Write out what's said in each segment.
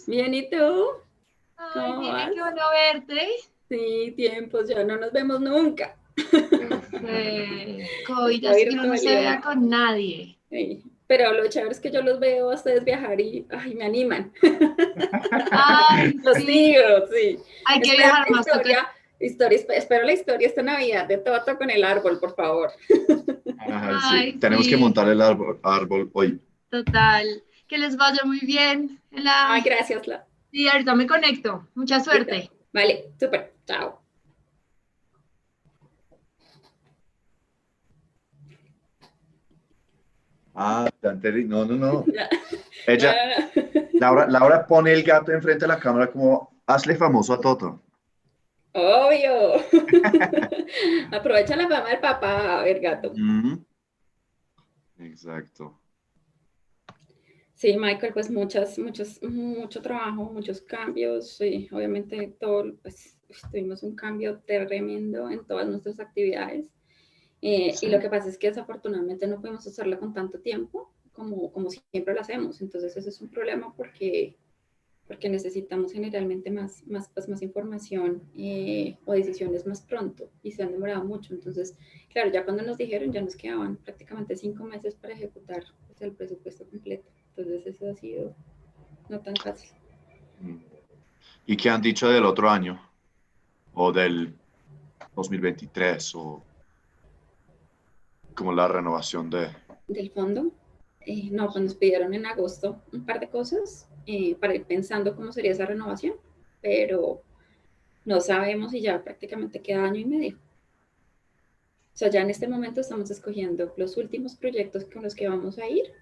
Bien, ¿y tú? Ay, ¿Cómo bien, vas? qué bueno verte. Sí, tiempos, ya no nos vemos nunca. COVID Esta hace que uno no se virtualidad. vea con nadie. Sí. Pero lo chévere es que yo los veo a ustedes viajar y ay, me animan. Ay, Los sí, sigo, sí. hay que Espero viajar la más, toca. espero la historia esta Navidad de Toto con el árbol, por favor. Ay, sí, Ay, tenemos que sí, montar el árbol hoy. total. Que les vaya muy bien. Ay, gracias, La. Sí, ahorita me conecto. Mucha Listo. suerte. Vale, súper. Chao. Ah, no, no, no. No, no, Ella, no. Laura pone el gato enfrente de la cámara como, hazle famoso a Toto. Obvio. Aprovecha la fama del papá, a ver, gato. Ujú. Exacto. Sí, Michael, pues mucho trabajo, muchos cambios. Sí, obviamente todo, pues tuvimos un cambio tremendo en todas nuestras actividades. Y Sí. lo que pasa es que desafortunadamente no podemos hacerlo con tanto tiempo como siempre lo hacemos. Entonces ese es un problema porque necesitamos generalmente más información o decisiones más pronto y se han demorado mucho. Entonces, claro, ya cuando nos dijeron ya nos quedaban prácticamente 5 meses para ejecutar pues, el presupuesto completo. Entonces eso ha sido no tan fácil. ¿Y qué han dicho del otro año? ¿O del 2023? ¿O como la renovación de... Del fondo, no, pues nos pidieron en agosto un par de cosas para ir pensando cómo sería esa renovación, pero no sabemos y ya prácticamente queda año y medio. O sea, ya en este momento estamos escogiendo los últimos proyectos con los que vamos a ir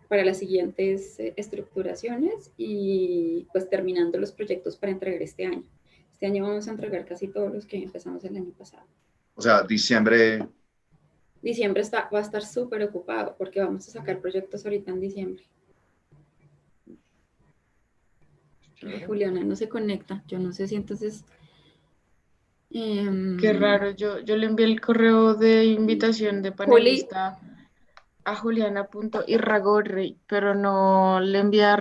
para las siguientes estructuraciones y pues terminando los proyectos para entregar este año. Este año vamos a entregar casi todos los que empezamos el año pasado. O sea, diciembre... Diciembre va a estar súper ocupado porque vamos a sacar proyectos ahorita en diciembre. Ay, Juliana no se conecta, yo no sé si entonces... Qué raro, yo le envié el correo de invitación de Juli, panelista a Juliana.irragorri, pero no le envié a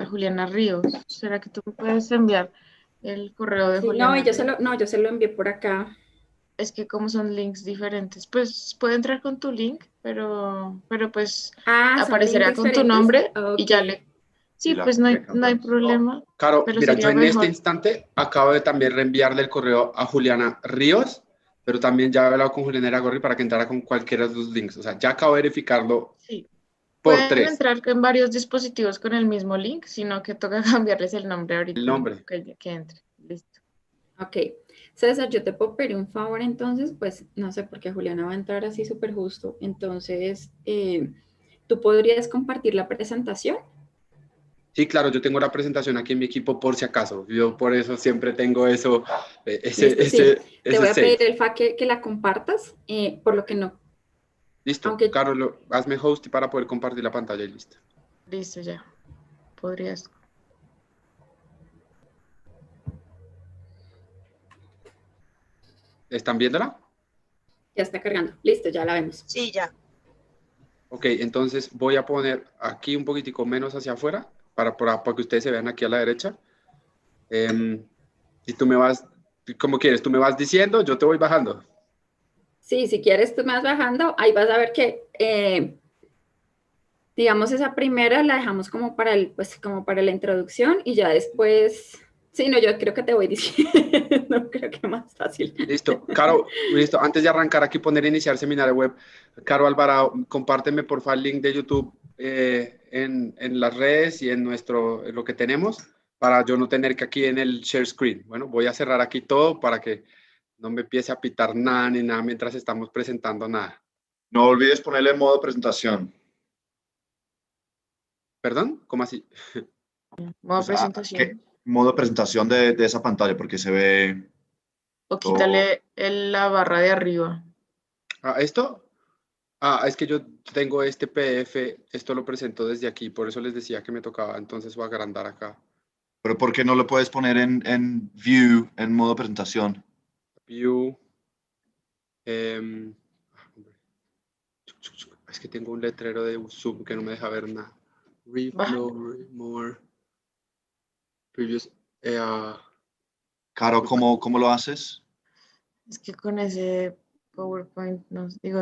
Juliana Ríos. ¿Será que tú me puedes enviar el correo de sí, no, Juliana Ríos? yo se lo envié por acá. Es que como son links diferentes, pues puede entrar con tu link, pero pues Ah, son links aparecerá con tu diferentes. nombre y Ok. ya le... Y Sí, la pues no hay cantamos. problema, Caro, pero mira, yo sería en este mejor. instante acabo de también reenviarle el correo a Juliana Ríos, pero también ya he hablado con Juliana Iragorri para que entrara con cualquiera de los links. O sea, ya acabo de verificarlo Sí. por Pueden 3, entrar en varios dispositivos con el mismo link, sino que toca cambiarles el nombre el ahorita nombre. que entre. Listo. Ok. César, yo te puedo pedir un favor entonces, pues no sé por qué Juliana va a entrar así súper justo. Entonces, ¿tú podrías compartir la presentación? Sí, claro, yo tengo la presentación aquí en mi equipo por si acaso. Yo por eso siempre tengo eso, Listo, sí. Te ese voy a pedir save. el FA que la compartas, por lo que no. Listo, Aunque, Caro, hazme host para poder compartir la pantalla y listo. Listo, ya. Podrías. ¿Están viéndola? ya está cargando. Listo, ya la vemos. Sí, ya. Ok, entonces voy a poner aquí un poquitico menos hacia afuera para que ustedes se vean aquí a la derecha. Y tú me vas, como quieres, tú me vas diciendo, yo te voy bajando. Sí, si quieres tú más bajando, ahí vas a ver que, digamos, esa primera la dejamos como para pues, como para la introducción y ya después, sí, no, yo creo que te voy diciendo, creo que más fácil. Listo, Caro, listo. Antes de arrancar aquí, poner iniciar seminario web, Caro Alvarado, compárteme por favor el link de YouTube en las redes y en lo que tenemos para yo no tener que aquí en el share screen. Bueno, voy a cerrar aquí todo para que no me empiece a pitar nada ni nada mientras estamos presentando nada. No olvides ponerle modo presentación. ¿Perdón? ¿Cómo así? Modo O sea, presentación. modo presentación de esa pantalla, porque se ve O todo. quítale la barra de arriba. Ah, ¿esto? Ah, es que yo tengo este PDF, esto lo presento desde aquí, por eso les decía que me tocaba, entonces voy a agrandar acá. Pero ¿por qué no lo puedes poner en view, en modo presentación? View. Es que tengo un letrero de Zoom que no me deja ver nada. Reflow, more. Previous. Caro, ¿cómo lo haces? Es que con ese PowerPoint, no digo,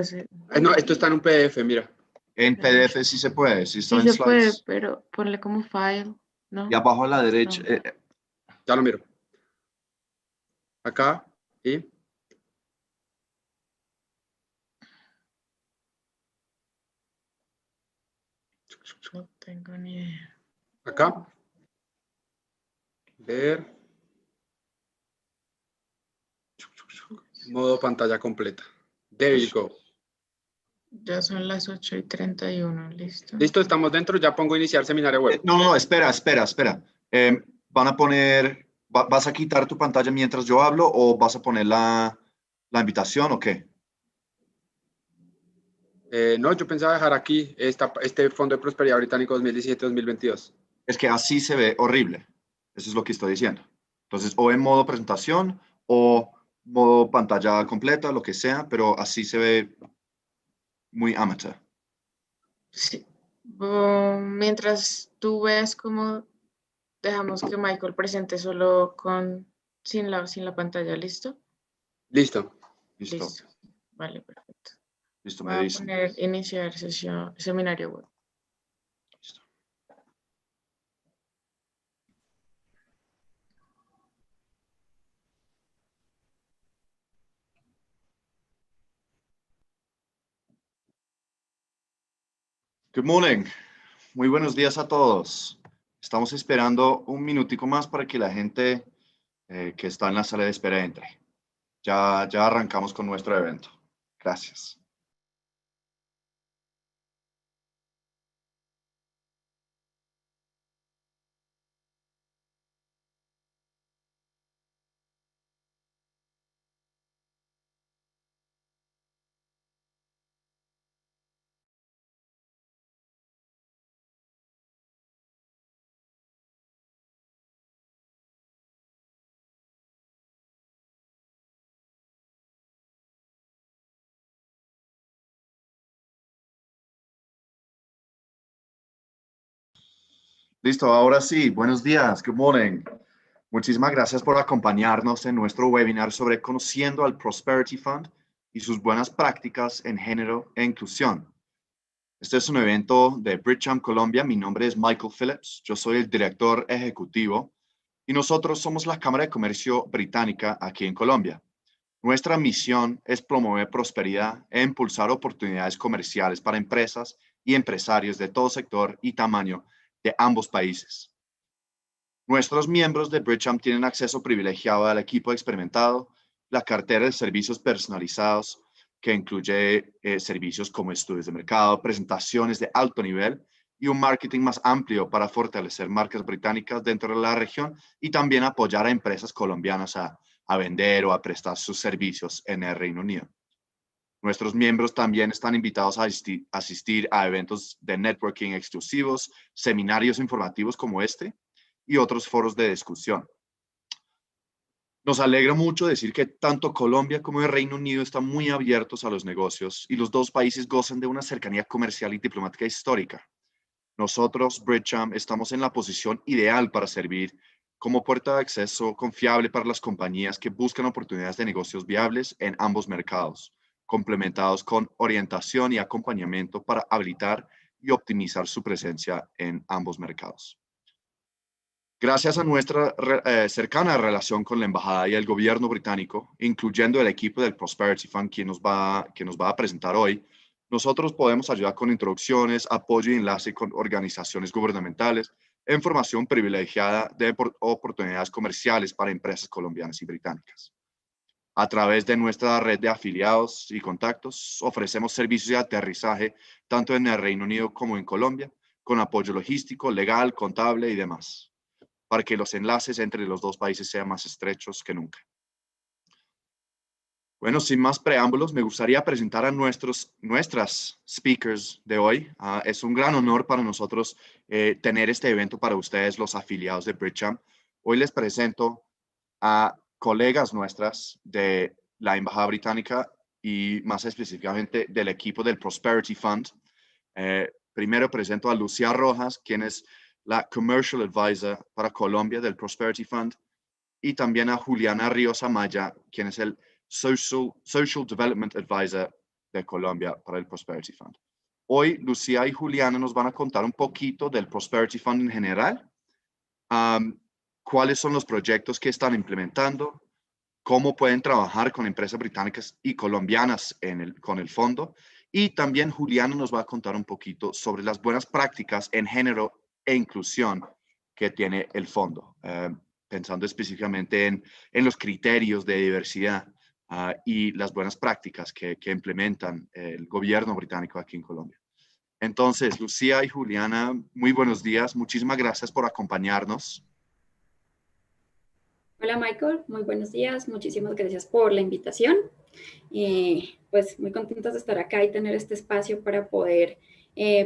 No, esto está en un PDF, mira. En PDF sí se puede, sí está sí en se puede, slides. pero ponle como file, ¿no? Y abajo a la derecha, No. Ya lo miro. Acá y No tengo ni idea. acá. Ver. Modo pantalla completa. There you go. Ya son las 8:31, listo. Listo, estamos dentro. Ya pongo iniciar seminario web. no, espera. Van a poner, ¿vas a quitar tu pantalla mientras yo hablo o vas a poner la invitación o qué? No, yo pensaba dejar aquí este Fondo de Prosperidad Británico 2017-2022. Es que así se ve horrible. Eso es lo que estoy diciendo. Entonces, o en modo presentación o modo pantalla completa, lo que sea, pero así se ve muy amateur. Sí. Mientras tú ves cómo dejamos que Michael presente solo sin la pantalla, ¿listo? Listo. Listo. Vale, perfecto. Listo, Voy me a dicen. poner iniciar seminario web. Listo. Good morning. Muy buenos días a todos. Estamos esperando un minutico más para que la gente que está en la sala de espera entre. Ya arrancamos con nuestro evento. Gracias. Listo, ahora sí. Buenos días. Good morning. Muchísimas gracias por acompañarnos en nuestro webinar sobre conociendo al Prosperity Fund y sus buenas prácticas en género e inclusión. Este es un evento de Bridgecham Colombia. Mi nombre es Michael Phillips. Yo soy el director ejecutivo y nosotros somos la Cámara de Comercio Británica aquí en Colombia. Nuestra misión es promover prosperidad e impulsar oportunidades comerciales para empresas y empresarios de todo sector y tamaño de ambos países. Nuestros miembros de Bridgecham tienen acceso privilegiado al equipo experimentado, la cartera de servicios personalizados, que incluye servicios como estudios de mercado, presentaciones de alto nivel y un marketing más amplio para fortalecer marcas británicas dentro de la región y también apoyar a empresas colombianas a vender o a prestar sus servicios en el Reino Unido. Nuestros miembros también están invitados a asistir a eventos de networking exclusivos, seminarios informativos como este y otros foros de discusión. Nos alegra mucho decir que tanto Colombia como el Reino Unido están muy abiertos a los negocios y los dos países gozan de una cercanía comercial y diplomática histórica. Nosotros, Bridgecham, estamos en la posición ideal para servir como puerta de acceso confiable para las compañías que buscan oportunidades de negocios viables en ambos mercados, complementados con orientación y acompañamiento para habilitar y optimizar su presencia en ambos mercados. Gracias a nuestra cercana relación con la embajada y el gobierno británico, incluyendo el equipo del Prosperity Fund que nos va a presentar hoy, nosotros podemos ayudar con introducciones, apoyo y enlace con organizaciones gubernamentales e información privilegiada de oportunidades comerciales para empresas colombianas y británicas. A través de nuestra red de afiliados y contactos, ofrecemos servicios de aterrizaje tanto en el Reino Unido como en Colombia, con apoyo logístico, legal, contable y demás, para que los enlaces entre los dos países sean más estrechos que nunca. Bueno, sin más preámbulos, me gustaría presentar a nuestras speakers de hoy. Es un gran honor para nosotros tener este evento para ustedes, los afiliados de Bridgecham. Hoy les presento a colegas nuestras de la Embajada Británica y más específicamente del equipo del Prosperity Fund. Primero presento a Lucía Rojas, quien es la Commercial Advisor para Colombia del Prosperity Fund, y también a Juliana Ríos Amaya, quien es el Social Development Advisor de Colombia para el Prosperity Fund. Hoy, Lucía y Juliana nos van a contar un poquito del Prosperity Fund en general, cuáles son los proyectos que están implementando, cómo pueden trabajar con empresas británicas y colombianas con el fondo, y también Juliana nos va a contar un poquito sobre las buenas prácticas en género e inclusión que tiene el fondo, pensando específicamente en los criterios de diversidad y las buenas prácticas que implementan el gobierno británico aquí en Colombia. Entonces, Lucía y Juliana, muy buenos días. Muchísimas gracias por acompañarnos. Hola Michael, muy buenos días. Muchísimas gracias por la invitación. Pues muy contentos de estar acá y tener este espacio para poder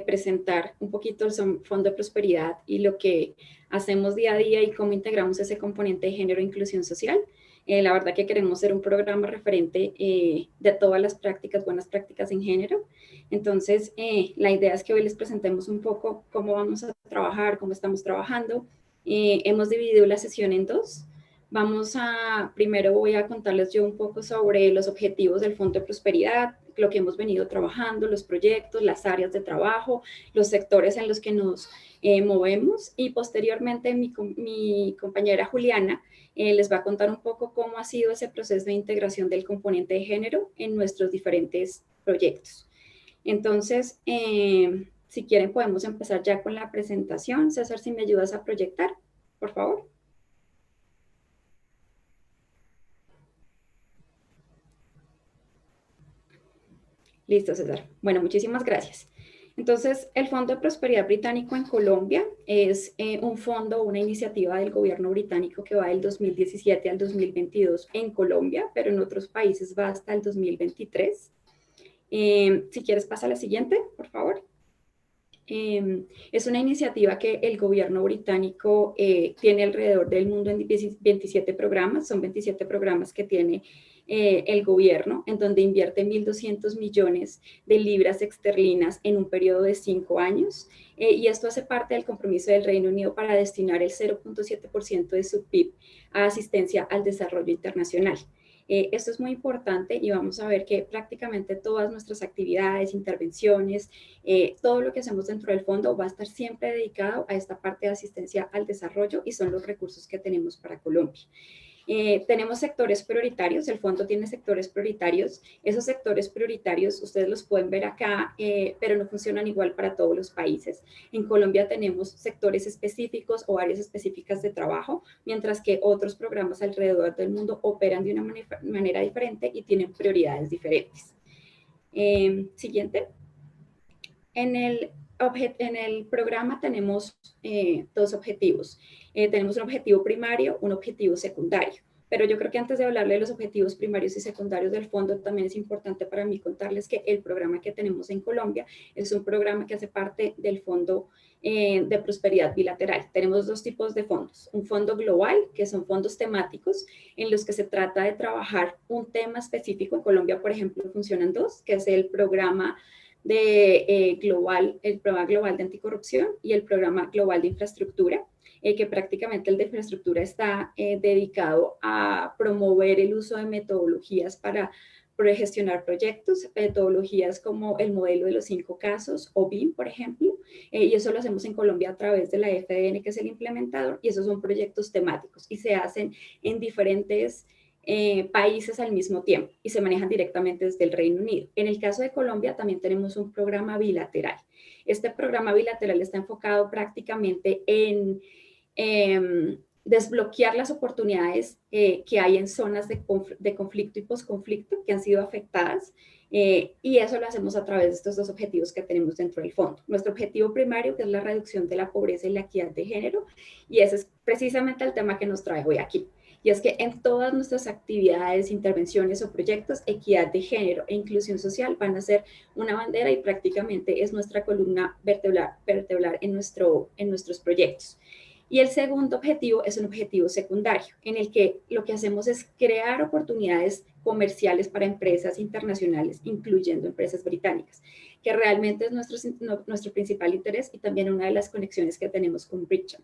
presentar un poquito el Fondo de Prosperidad y lo que hacemos día a día y cómo integramos ese componente de género e inclusión social. La verdad que queremos ser un programa referente de todas las prácticas, buenas prácticas en género. Entonces, la idea es que hoy les presentemos un poco cómo vamos a trabajar, cómo estamos trabajando. Hemos dividido la sesión en dos. Primero voy a contarles yo un poco sobre los objetivos del Fondo de Prosperidad, lo que hemos venido trabajando, los proyectos, las áreas de trabajo, los sectores en los que nos movemos, y posteriormente mi compañera Juliana les va a contar un poco cómo ha sido ese proceso de integración del componente de género en nuestros diferentes proyectos. Entonces, si quieren podemos empezar ya con la presentación. César, si me ayudas a proyectar, por favor. Listo, César. Bueno, muchísimas gracias. Entonces, el Fondo de Prosperidad Británico en Colombia es un fondo, una iniciativa del gobierno británico que va del 2017 al 2022 en Colombia, pero en otros países va hasta el 2023. Si quieres, pasa a la siguiente, por favor. Es una iniciativa que el gobierno británico tiene alrededor del mundo en 27 programas. Son 27 programas que tiene el gobierno, en donde invierte 1.200 millones de libras esterlinas en un periodo de 5 años. Y esto hace parte del compromiso del Reino Unido para destinar el 0.7% de su PIB a asistencia al desarrollo internacional. Esto es muy importante y vamos a ver que prácticamente todas nuestras actividades, intervenciones, todo lo que hacemos dentro del fondo va a estar siempre dedicado a esta parte de asistencia al desarrollo y son los recursos que tenemos para Colombia. Tenemos sectores prioritarios, el fondo tiene sectores prioritarios. Esos sectores prioritarios ustedes los pueden ver acá, pero no funcionan igual para todos los países. En Colombia tenemos sectores específicos o áreas específicas de trabajo, mientras que otros programas alrededor del mundo operan de una manera diferente y tienen prioridades diferentes. Siguiente. En el programa tenemos dos objetivos. Tenemos un objetivo primario, un objetivo secundario. Pero yo creo que antes de hablarle de los objetivos primarios y secundarios del fondo, también es importante para mí contarles que el programa que tenemos en Colombia es un programa que hace parte del Fondo de Prosperidad Bilateral. Tenemos dos tipos de fondos. Un fondo global, que son fondos temáticos, en los que se trata de trabajar un tema específico. En Colombia, por ejemplo, funcionan dos, que es el programa el programa global de anticorrupción y el programa global de infraestructura, que prácticamente el de infraestructura está dedicado a promover el uso de metodologías para gestionar proyectos, metodologías como el modelo de los 5 casos o BIM, por ejemplo, y eso lo hacemos en Colombia a través de la FDN, que es el implementador, y esos son proyectos temáticos y se hacen en diferentes países al mismo tiempo y se manejan directamente desde el Reino Unido. En el caso de Colombia también tenemos un programa bilateral. Este programa bilateral está enfocado prácticamente en desbloquear las oportunidades que hay en zonas de conflicto y posconflicto que han sido afectadas, y eso lo hacemos a través de estos dos objetivos que tenemos dentro del fondo. Nuestro objetivo primario, que es la reducción de la pobreza y la equidad de género, y ese es precisamente el tema que nos trae hoy aquí. Y es que en todas nuestras actividades, intervenciones o proyectos, equidad de género e inclusión social van a ser una bandera y prácticamente es nuestra columna vertebral en nuestros proyectos. Y el segundo objetivo es un objetivo secundario, en el que lo que hacemos es crear oportunidades comerciales para empresas internacionales, incluyendo empresas británicas, que realmente es nuestro principal interés y también una de las conexiones que tenemos con Bridgetown.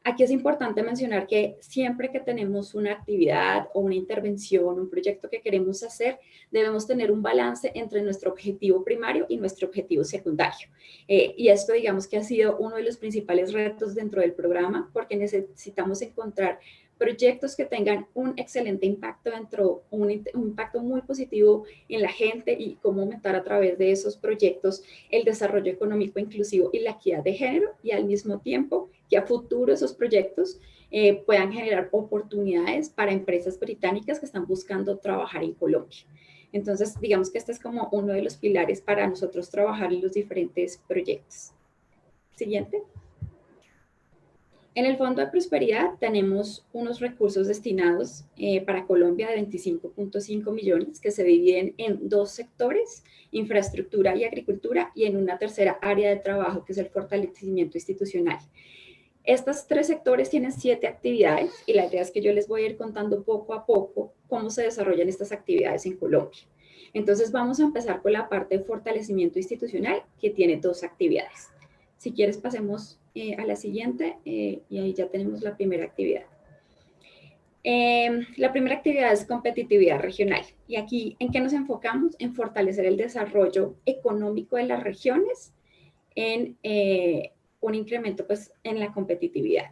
Aquí es importante mencionar que siempre que tenemos una actividad o una intervención, un proyecto que queremos hacer, debemos tener un balance entre nuestro objetivo primario y nuestro objetivo secundario. Y esto, digamos, que ha sido uno de los principales retos dentro del programa, porque necesitamos encontrar proyectos que tengan un excelente impacto un impacto muy positivo en la gente y cómo aumentar a través de esos proyectos el desarrollo económico inclusivo y la equidad de género, y al mismo tiempo que a futuro esos proyectos puedan generar oportunidades para empresas británicas que están buscando trabajar en Colombia. Entonces, digamos que este es como uno de los pilares para nosotros trabajar en los diferentes proyectos. Siguiente. En el Fondo de Prosperidad tenemos unos recursos destinados para Colombia de 25.5 millones que se dividen en dos sectores, infraestructura y agricultura, y en una tercera área de trabajo que es el fortalecimiento institucional. Estos tres sectores tienen 7 actividades y la idea es que yo les voy a ir contando poco a poco cómo se desarrollan estas actividades en Colombia. Entonces vamos a empezar con la parte de fortalecimiento institucional, que tiene 2 actividades. Si quieres pasemos a la siguiente y ahí ya tenemos la primera actividad. La primera actividad es competitividad regional, y aquí ¿en qué nos enfocamos? En fortalecer el desarrollo económico de las regiones en un incremento pues en la competitividad.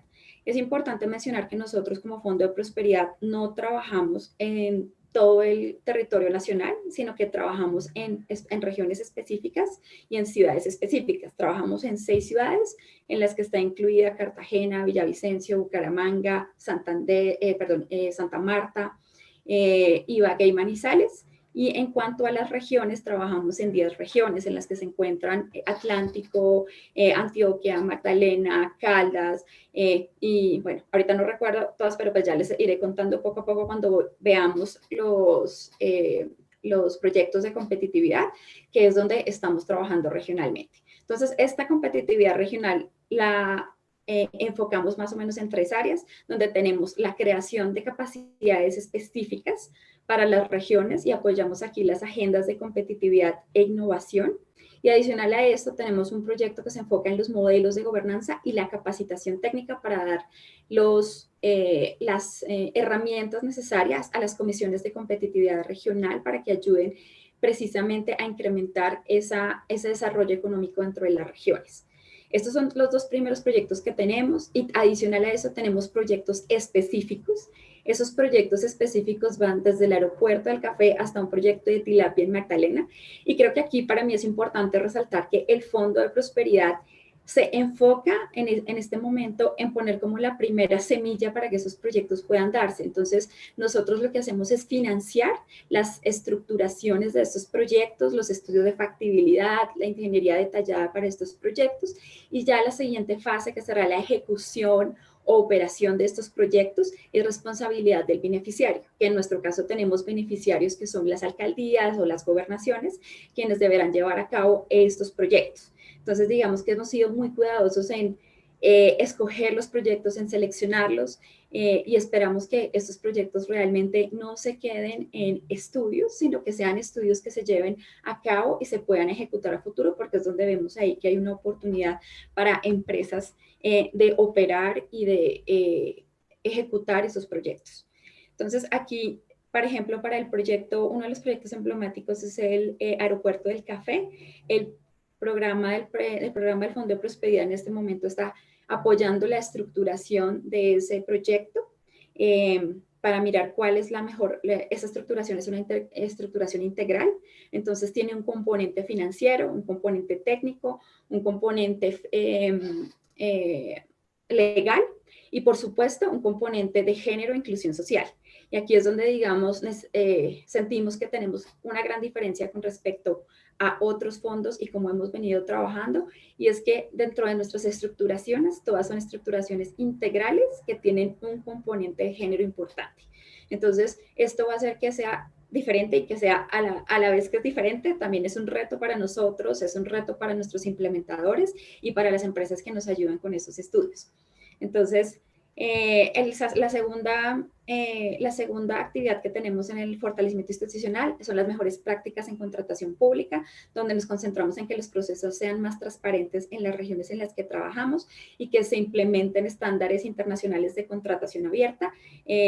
Es importante mencionar que nosotros como Fondo de Prosperidad no trabajamos en todo el territorio nacional, sino que trabajamos en regiones específicas y en ciudades específicas. Trabajamos en 6 ciudades en las que está incluida Cartagena, Villavicencio, Bucaramanga, Santa Marta, Ibagué y Manizales. Y en cuanto a las regiones, trabajamos en 10 regiones en las que se encuentran Atlántico, Antioquia, Magdalena, Caldas, y bueno, ahorita no recuerdo todas, pero pues ya les iré contando poco a poco cuando veamos los proyectos de competitividad, que es donde estamos trabajando regionalmente. Entonces, esta competitividad regional la enfocamos más o menos en 3 áreas, donde tenemos la creación de capacidades específicas para las regiones y apoyamos aquí las agendas de competitividad e innovación. Y adicional a esto tenemos un proyecto que se enfoca en los modelos de gobernanza y la capacitación técnica para dar las herramientas necesarias a las comisiones de competitividad regional para que ayuden precisamente a incrementar ese desarrollo económico dentro de las regiones. Estos son los 2 primeros proyectos que tenemos, y adicional a eso tenemos proyectos específicos. Esos proyectos específicos van desde el aeropuerto del café hasta un proyecto de tilapia en Magdalena. Y creo que aquí para mí es importante resaltar que el Fondo de Prosperidad se enfoca en este momento en poner como la primera semilla para que esos proyectos puedan darse. Entonces, nosotros lo que hacemos es financiar las estructuraciones de estos proyectos, los estudios de factibilidad, la ingeniería detallada para estos proyectos, y ya la siguiente fase, que será la ejecución o operación de estos proyectos, es responsabilidad del beneficiario, que en nuestro caso tenemos beneficiarios que son las alcaldías o las gobernaciones, quienes deberán llevar a cabo estos proyectos. Entonces, digamos que hemos sido muy cuidadosos en escoger los proyectos, en seleccionarlos, y esperamos que estos proyectos realmente no se queden en estudios, sino que sean estudios que se lleven a cabo y se puedan ejecutar a futuro, porque es donde vemos ahí que hay una oportunidad para empresas de operar y de ejecutar esos proyectos. Entonces, aquí, por ejemplo, para el proyecto, uno de los proyectos emblemáticos es el Aeropuerto del Café. El programa del Fondo de Prosperidad en este momento está apoyando la estructuración de ese proyecto para mirar cuál es la mejor. Esa estructuración es una estructuración integral, entonces tiene un componente financiero, un componente técnico, un componente legal y, por supuesto, un componente de género e inclusión social. Y aquí es donde, digamos, sentimos que tenemos una gran diferencia con respecto a otros fondos y cómo hemos venido trabajando, y es que dentro de nuestras estructuraciones, todas son estructuraciones integrales que tienen un componente de género importante. Entonces, esto va a hacer que sea diferente y que sea a la vez que es diferente, también es un reto para nosotros, es un reto para nuestros implementadores y para las empresas que nos ayudan con esos estudios. Entonces, la segunda actividad que tenemos en el fortalecimiento institucional son las mejores prácticas en contratación pública, donde nos concentramos en que los procesos sean más transparentes en las regiones en las que trabajamos y que se implementen estándares internacionales de contratación abierta.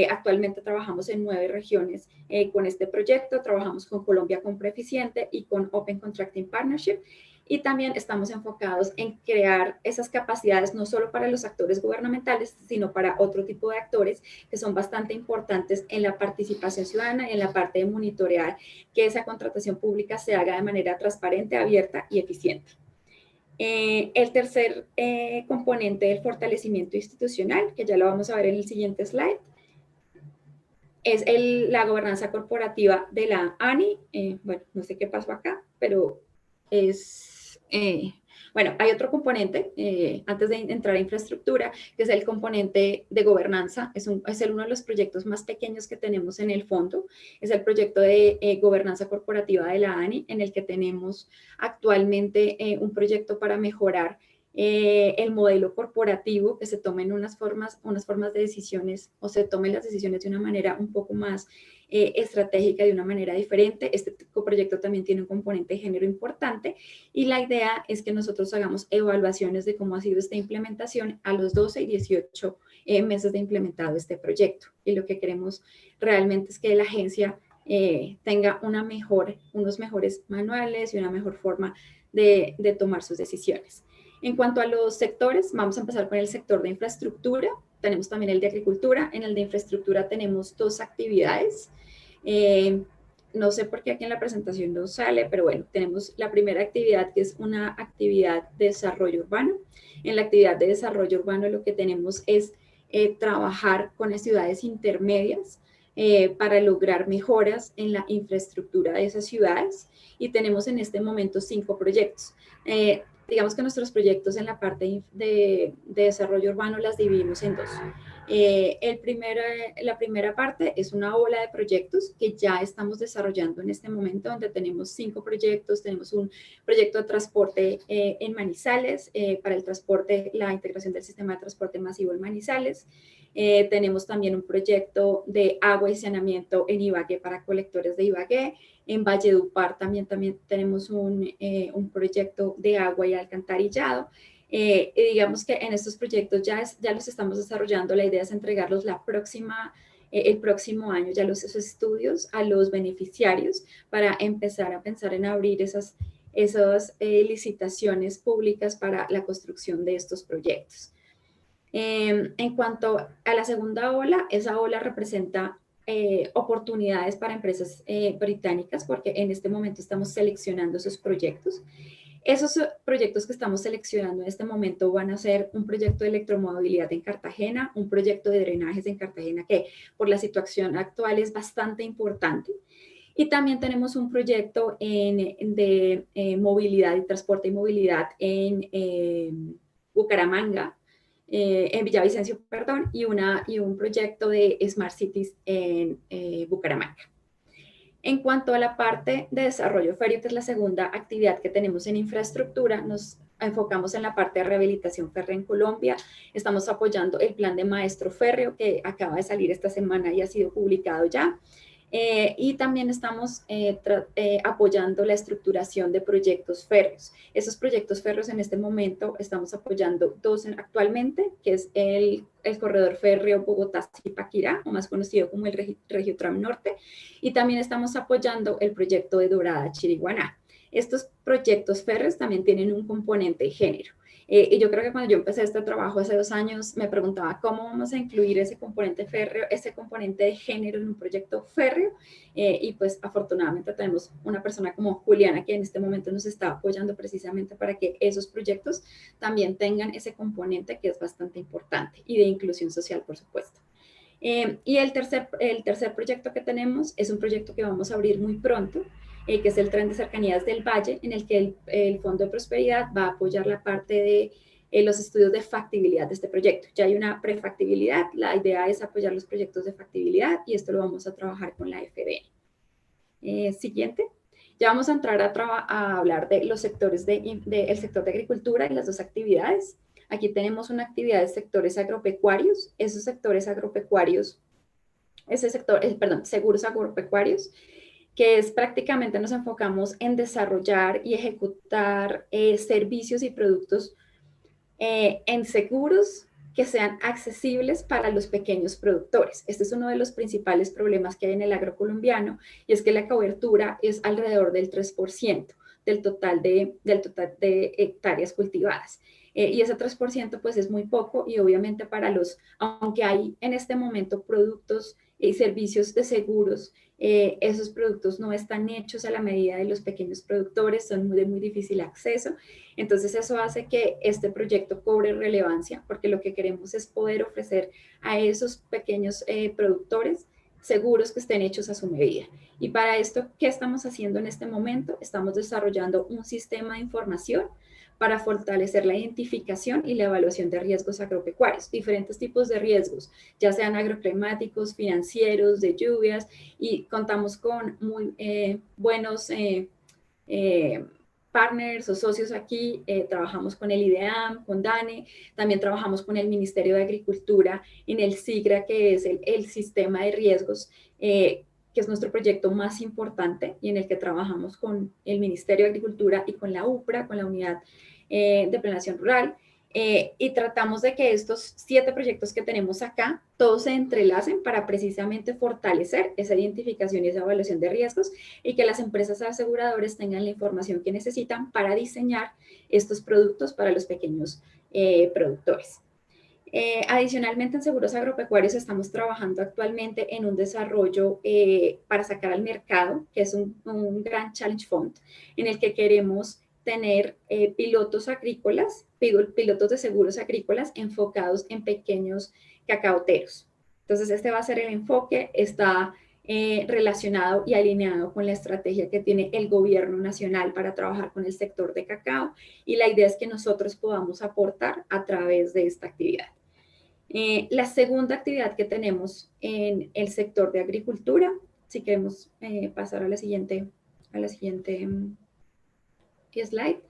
Actualmente trabajamos en 9 regiones con este proyecto, trabajamos con Colombia Compra Eficiente y con Open Contracting Partnership. Y también estamos enfocados en crear esas capacidades no solo para los actores gubernamentales, sino para otro tipo de actores que son bastante importantes en la participación ciudadana y en la parte de monitorear que esa contratación pública se haga de manera transparente, abierta y eficiente. El tercer componente del fortalecimiento institucional, que ya lo vamos a ver en el siguiente slide, es la gobernanza corporativa de la ANI. Bueno, no sé qué pasó acá, pero es... bueno, hay otro componente, antes de entrar a infraestructura, que es el componente de gobernanza. Es uno de los proyectos más pequeños que tenemos en el fondo. Es el proyecto de gobernanza corporativa de la ANI, en el que tenemos actualmente un proyecto para mejorar el modelo corporativo, que se tomen unas formas de decisiones o se tomen las decisiones de una manera un poco más estratégica, de una manera diferente. Este proyecto también tiene un componente de género importante y la idea es que nosotros hagamos evaluaciones de cómo ha sido esta implementación a los 12 y 18 meses de implementado este proyecto. Y lo que queremos realmente es que la agencia tenga unos mejores manuales y una mejor forma de tomar sus decisiones. En cuanto a los sectores, vamos a empezar con el sector de infraestructura. Tenemos también el de agricultura. En el de infraestructura tenemos 2 actividades. No sé por qué aquí en la presentación no sale, pero bueno, tenemos la primera actividad, que es una actividad de desarrollo urbano. En la actividad de desarrollo urbano lo que tenemos es trabajar con las ciudades intermedias para lograr mejoras en la infraestructura de esas ciudades. Y tenemos en este momento 5 proyectos. Digamos que nuestros proyectos en la parte de desarrollo urbano las dividimos en 2. La primera parte es una ola de proyectos que ya estamos desarrollando en este momento, donde tenemos 5 proyectos. Tenemos un proyecto de transporte en Manizales, para el transporte, la integración del sistema de transporte masivo en Manizales. Tenemos también un proyecto de agua y saneamiento en Ibagué para colectores de Ibagué. En Valledupar también tenemos un proyecto de agua y alcantarillado. Y digamos que en estos proyectos ya los estamos desarrollando. La idea es entregarlos el próximo año, ya esos estudios a los beneficiarios, para empezar a pensar en abrir esas licitaciones públicas para la construcción de estos proyectos. En cuanto a la segunda ola, esa ola representa oportunidades para empresas británicas, porque en este momento estamos seleccionando esos proyectos. Esos proyectos que estamos seleccionando en este momento van a ser un proyecto de electromovilidad en Cartagena, un proyecto de drenajes en Cartagena, que por la situación actual es bastante importante. Y también tenemos un proyecto de movilidad y transporte y movilidad en Bucaramanga, en Villavicencio, perdón, y un proyecto de Smart Cities en Bucaramanga. En cuanto a la parte de desarrollo férreo, que es la segunda actividad que tenemos en infraestructura, nos enfocamos en la parte de rehabilitación férrea en Colombia. Estamos apoyando el plan de maestro férreo, que acaba de salir esta semana y ha sido publicado ya. Y también estamos apoyando la estructuración de proyectos férreos. Esos proyectos férreos en este momento estamos apoyando 2 actualmente, que es el corredor férreo Bogotá-Zipaquirá, o más conocido como el Regiotram Norte, y también estamos apoyando el proyecto de Dorada-Chiriguaná. Estos proyectos férreos también tienen un componente de género. Y yo creo que cuando yo empecé este trabajo hace 2 años, me preguntaba cómo vamos a incluir ese componente férreo, ese componente de género en un proyecto férreo. Y pues afortunadamente tenemos una persona como Juliana, que en este momento nos está apoyando precisamente para que esos proyectos también tengan ese componente, que es bastante importante, y de inclusión social, por supuesto. Y el tercer proyecto que tenemos es un proyecto que vamos a abrir muy pronto, que es el Tren de Cercanías del Valle, en el que el Fondo de Prosperidad va a apoyar la parte de los estudios de factibilidad de este proyecto. Ya hay una prefactibilidad, la idea es apoyar los proyectos de factibilidad, y esto lo vamos a trabajar con la FBN. Siguiente. Ya vamos a entrar a hablar de los sectores del sector de agricultura y las 2 actividades. Aquí tenemos una actividad de sectores agropecuarios. Esos sectores agropecuarios, seguros agropecuarios, que es prácticamente nos enfocamos en desarrollar y ejecutar servicios y productos en seguros que sean accesibles para los pequeños productores. Este es uno de los principales problemas que hay en el agro colombiano, y es que la cobertura es alrededor del 3% del total de hectáreas cultivadas. Y ese 3% pues es muy poco, y obviamente aunque hay en este momento productos y servicios de seguros, esos productos no están hechos a la medida de los pequeños productores, son de muy difícil acceso. Entonces eso hace que este proyecto cobre relevancia, porque lo que queremos es poder ofrecer a esos pequeños productores seguros que estén hechos a su medida. Y para esto, ¿qué estamos haciendo en este momento? Estamos desarrollando un sistema de información para fortalecer la identificación y la evaluación de riesgos agropecuarios, diferentes tipos de riesgos, ya sean agroclimáticos, financieros, de lluvias, y contamos con muy buenos partners o socios aquí. Trabajamos con el IDEAM, con DANE, también trabajamos con el Ministerio de Agricultura en el SIGRA, que es el sistema de riesgos, que es nuestro proyecto más importante, y en el que trabajamos con el Ministerio de Agricultura y con la UPRA, con la Unidad de Planeación Rural, y tratamos de que estos 7 proyectos que tenemos acá, todos se entrelacen para precisamente fortalecer esa identificación y esa evaluación de riesgos, y que las empresas aseguradoras tengan la información que necesitan para diseñar estos productos para los pequeños productores. Adicionalmente, en seguros agropecuarios estamos trabajando actualmente en un desarrollo para sacar al mercado, que es un gran challenge fund, en el que queremos tener pilotos agrícolas, pilotos de seguros agrícolas enfocados en pequeños cacaoteros. Entonces, este va a ser el enfoque, está relacionado y alineado con la estrategia que tiene el gobierno nacional para trabajar con el sector de cacao, y la idea es que nosotros podamos aportar a través de esta actividad. La segunda actividad que tenemos en el sector de agricultura, si queremos pasar a la siguiente slide,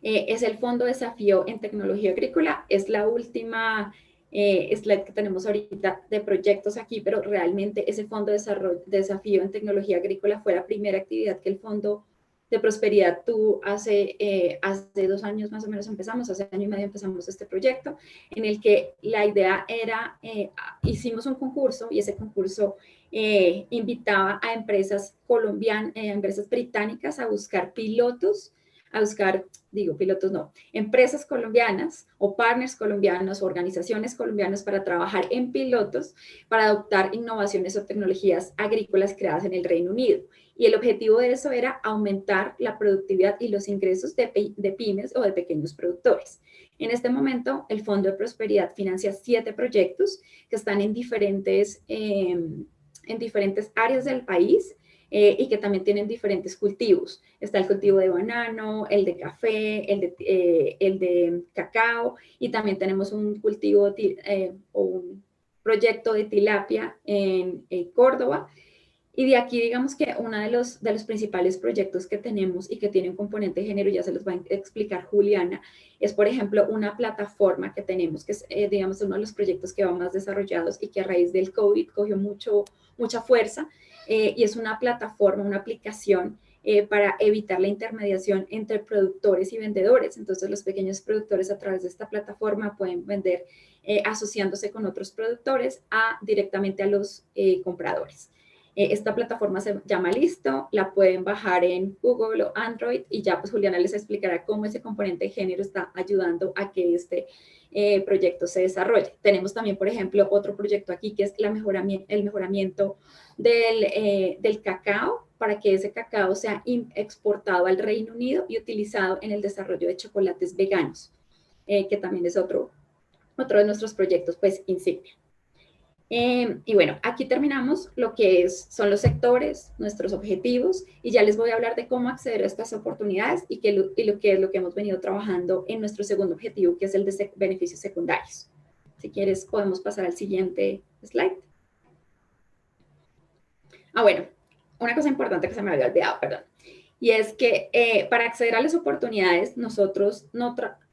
es el Fondo Desafío en Tecnología Agrícola. Es la última slide que tenemos ahorita de proyectos aquí, pero realmente ese Fondo de Desafío en Tecnología Agrícola fue la primera actividad que el Fondo de Prosperidad tuvo hace 2 años más o menos. Hace año y medio empezamos este proyecto, en el que la idea era, hicimos un concurso, y ese concurso invitaba a empresas colombianas, empresas británicas, a buscar empresas colombianas o partners colombianos, organizaciones colombianas, para trabajar en pilotos para adoptar innovaciones o tecnologías agrícolas creadas en el Reino Unido. Y el objetivo de eso era aumentar la productividad y los ingresos de pymes o de pequeños productores. En este momento, el Fondo de Prosperidad financia 7 proyectos que están en diferentes áreas del país, y que también tienen diferentes cultivos. Está el cultivo de banano, el de café, el de cacao, y también tenemos un cultivo o un proyecto de tilapia en Córdoba. Y de aquí, digamos que uno de los principales proyectos que tenemos y que tiene un componente de género, ya se los va a explicar Juliana, es, por ejemplo, una plataforma que tenemos, que es, digamos, uno de los proyectos que va más desarrollados y que a raíz del COVID cogió mucha fuerza, y es una plataforma, una aplicación para evitar la intermediación entre productores y vendedores. Entonces, los pequeños productores, a través de esta plataforma, pueden vender asociándose con otros productores directamente a los compradores. Esta plataforma se llama Listo, la pueden bajar en Google o Android, y ya pues Juliana les explicará cómo ese componente de género está ayudando a que este proyecto se desarrolle. Tenemos también, por ejemplo, otro proyecto aquí, que es el mejoramiento del cacao, para que ese cacao sea exportado al Reino Unido y utilizado en el desarrollo de chocolates veganos, que también es otro de nuestros proyectos pues insignia. Y bueno, aquí terminamos lo que son los sectores, nuestros objetivos, y ya les voy a hablar de cómo acceder a estas oportunidades y lo que hemos venido trabajando en nuestro segundo objetivo, que es el de beneficios secundarios. Si quieres, podemos pasar al siguiente slide. Bueno, una cosa importante que se me había olvidado, perdón, y es que para acceder a las oportunidades, nosotros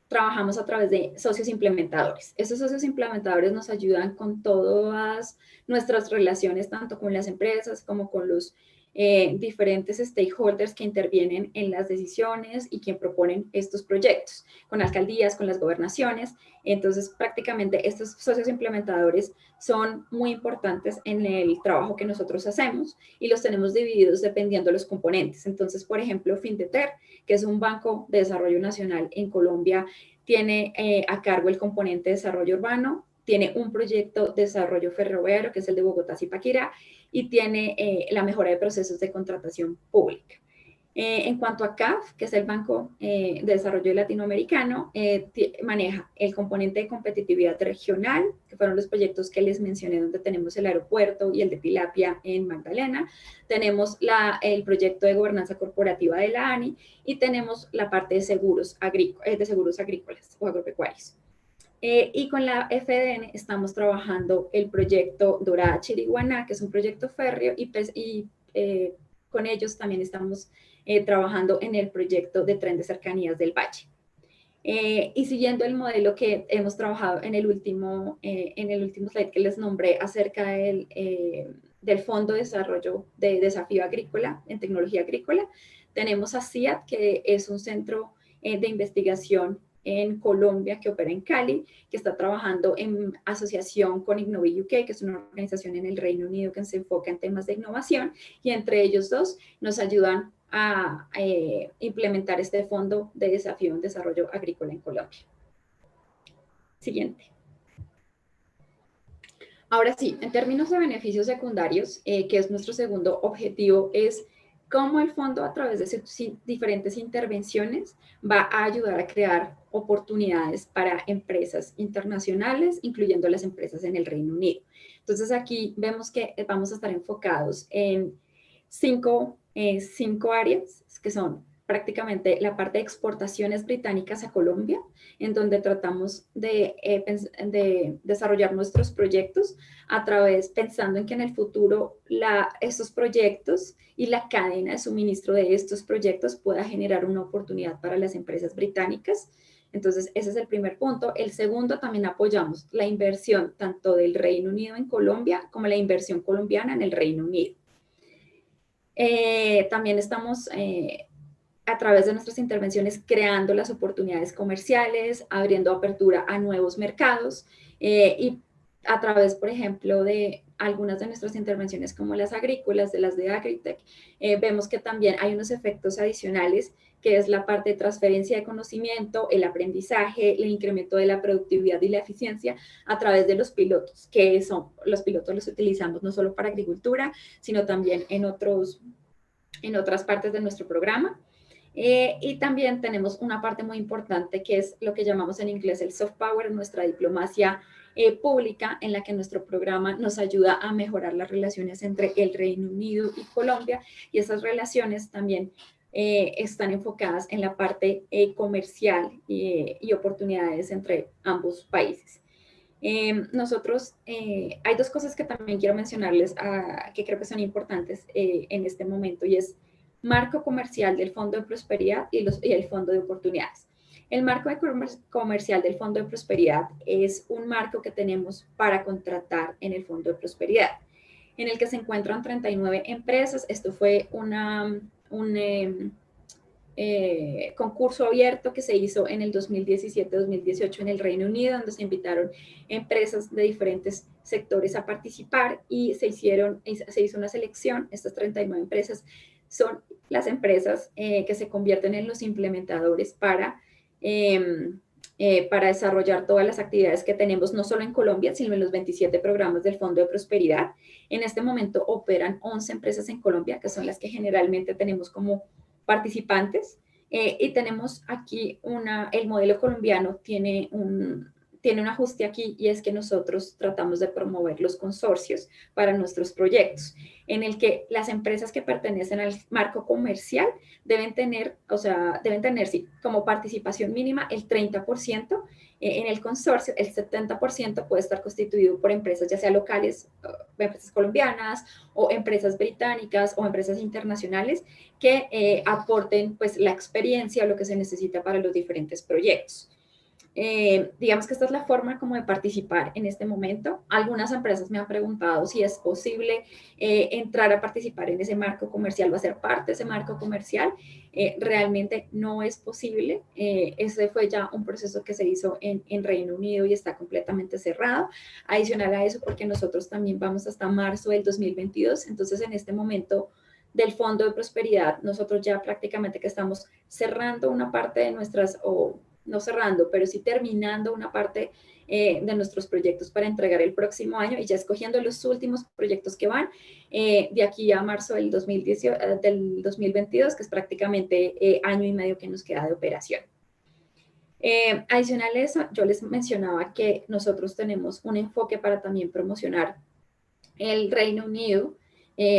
trabajamos a través de socios implementadores. Esos socios implementadores nos ayudan con todas nuestras relaciones, tanto con las empresas como con los diferentes stakeholders que intervienen en las decisiones y quien proponen estos proyectos, con alcaldías, con las gobernaciones. Entonces, prácticamente estos socios implementadores son muy importantes en el trabajo que nosotros hacemos y los tenemos divididos dependiendo de los componentes. Entonces, por ejemplo, Findeter, que es un banco de desarrollo nacional en Colombia, tiene a cargo el componente de desarrollo urbano, tiene un proyecto de desarrollo ferroviario, que es el de Bogotá-Zipaquirá, y tiene la mejora de procesos de contratación pública. En cuanto a CAF, que es el Banco de Desarrollo Latinoamericano, maneja el componente de competitividad regional, que fueron los proyectos que les mencioné, donde tenemos el aeropuerto y el de Tilapia en Magdalena. Tenemos el proyecto de gobernanza corporativa de la ANI y tenemos la parte de seguros agrícolas o agropecuarios. Y con la FDN estamos trabajando el proyecto Dorada-Chiriguaná, que es un proyecto férreo, y con ellos también estamos trabajando en el proyecto de tren de cercanías del Valle. Y siguiendo el modelo que hemos trabajado en el último slide que les nombré acerca del Fondo de Desarrollo de Desafío Agrícola en Tecnología Agrícola, tenemos a CIAT, que es un centro de investigación en Colombia que opera en Cali, que está trabajando en asociación con Innovi UK, que es una organización en el Reino Unido que se enfoca en temas de innovación, y entre ellos dos nos ayudan a implementar este fondo de desafío en desarrollo agrícola en Colombia. Siguiente. Ahora sí, en términos de beneficios secundarios, que es nuestro segundo objetivo, es cómo el fondo a través de sus diferentes intervenciones va a ayudar a crear oportunidades para empresas internacionales, incluyendo las empresas en el Reino Unido. Entonces aquí vemos que vamos a estar enfocados en cinco áreas, que son prácticamente la parte de exportaciones británicas a Colombia, en donde tratamos de desarrollar nuestros proyectos a través, pensando en que en el futuro estos proyectos y la cadena de suministro de estos proyectos pueda generar una oportunidad para las empresas británicas. Entonces, ese es el primer punto. El segundo, también apoyamos la inversión tanto del Reino Unido en Colombia como la inversión colombiana en el Reino Unido. También estamos a través de nuestras intervenciones creando las oportunidades comerciales, abriendo apertura a nuevos mercados y a través, por ejemplo, de algunas de nuestras intervenciones como las agrícolas, de las de Agritech, vemos que también hay unos efectos adicionales, que es la parte de transferencia de conocimiento, el aprendizaje, el incremento de la productividad y la eficiencia a través de los pilotos, que son los pilotos los utilizamos no solo para agricultura, sino también en otras partes de nuestro programa. Y también tenemos una parte muy importante que es lo que llamamos en inglés el soft power, nuestra diplomacia pública, en la que nuestro programa nos ayuda a mejorar las relaciones entre el Reino Unido y Colombia, y esas relaciones también están enfocadas en la parte comercial y oportunidades entre ambos países. Nosotros, hay dos cosas que también quiero mencionarles que creo que son importantes en este momento, y es marco comercial del Fondo de Prosperidad y el Fondo de Oportunidades. El marco comercial del Fondo de Prosperidad es un marco que tenemos para contratar en el Fondo de Prosperidad, en el que se encuentran 39 empresas. Esto fue un concurso abierto que se hizo en el 2017-2018 en el Reino Unido, donde se invitaron empresas de diferentes sectores a participar y se hizo una selección. Estas 39 empresas son las empresas que se convierten en los implementadores para desarrollar todas las actividades que tenemos, no solo en Colombia, sino en los 27 programas del Fondo de Prosperidad. En este momento operan 11 empresas en Colombia, que son las que generalmente tenemos como participantes, y tenemos aquí el modelo colombiano tiene un ajuste aquí, y es que nosotros tratamos de promover los consorcios para nuestros proyectos, en el que las empresas que pertenecen al marco comercial deben tener sí, como participación mínima el 30%, en el consorcio el 70% puede estar constituido por empresas ya sea locales, empresas colombianas o empresas británicas o empresas internacionales que aporten pues la experiencia o lo que se necesita para los diferentes proyectos. digamos que esta es la forma como de participar en este momento. Algunas empresas me han preguntado si es posible entrar a participar en ese marco comercial o hacer parte de ese marco comercial. Realmente no es posible. Ese fue ya un proceso que se hizo en Reino Unido y está completamente cerrado. Adicional a eso, porque nosotros también vamos hasta marzo del 2022. Entonces, en este momento del Fondo de Prosperidad, nosotros ya prácticamente que estamos cerrando una parte de nuestras, o no cerrando, pero sí terminando una parte de nuestros proyectos para entregar el próximo año y ya escogiendo los últimos proyectos que van de aquí a marzo del 2022, que es prácticamente año y medio que nos queda de operación. Adicional a eso, yo les mencionaba que nosotros tenemos un enfoque para también promocionar el Reino Unido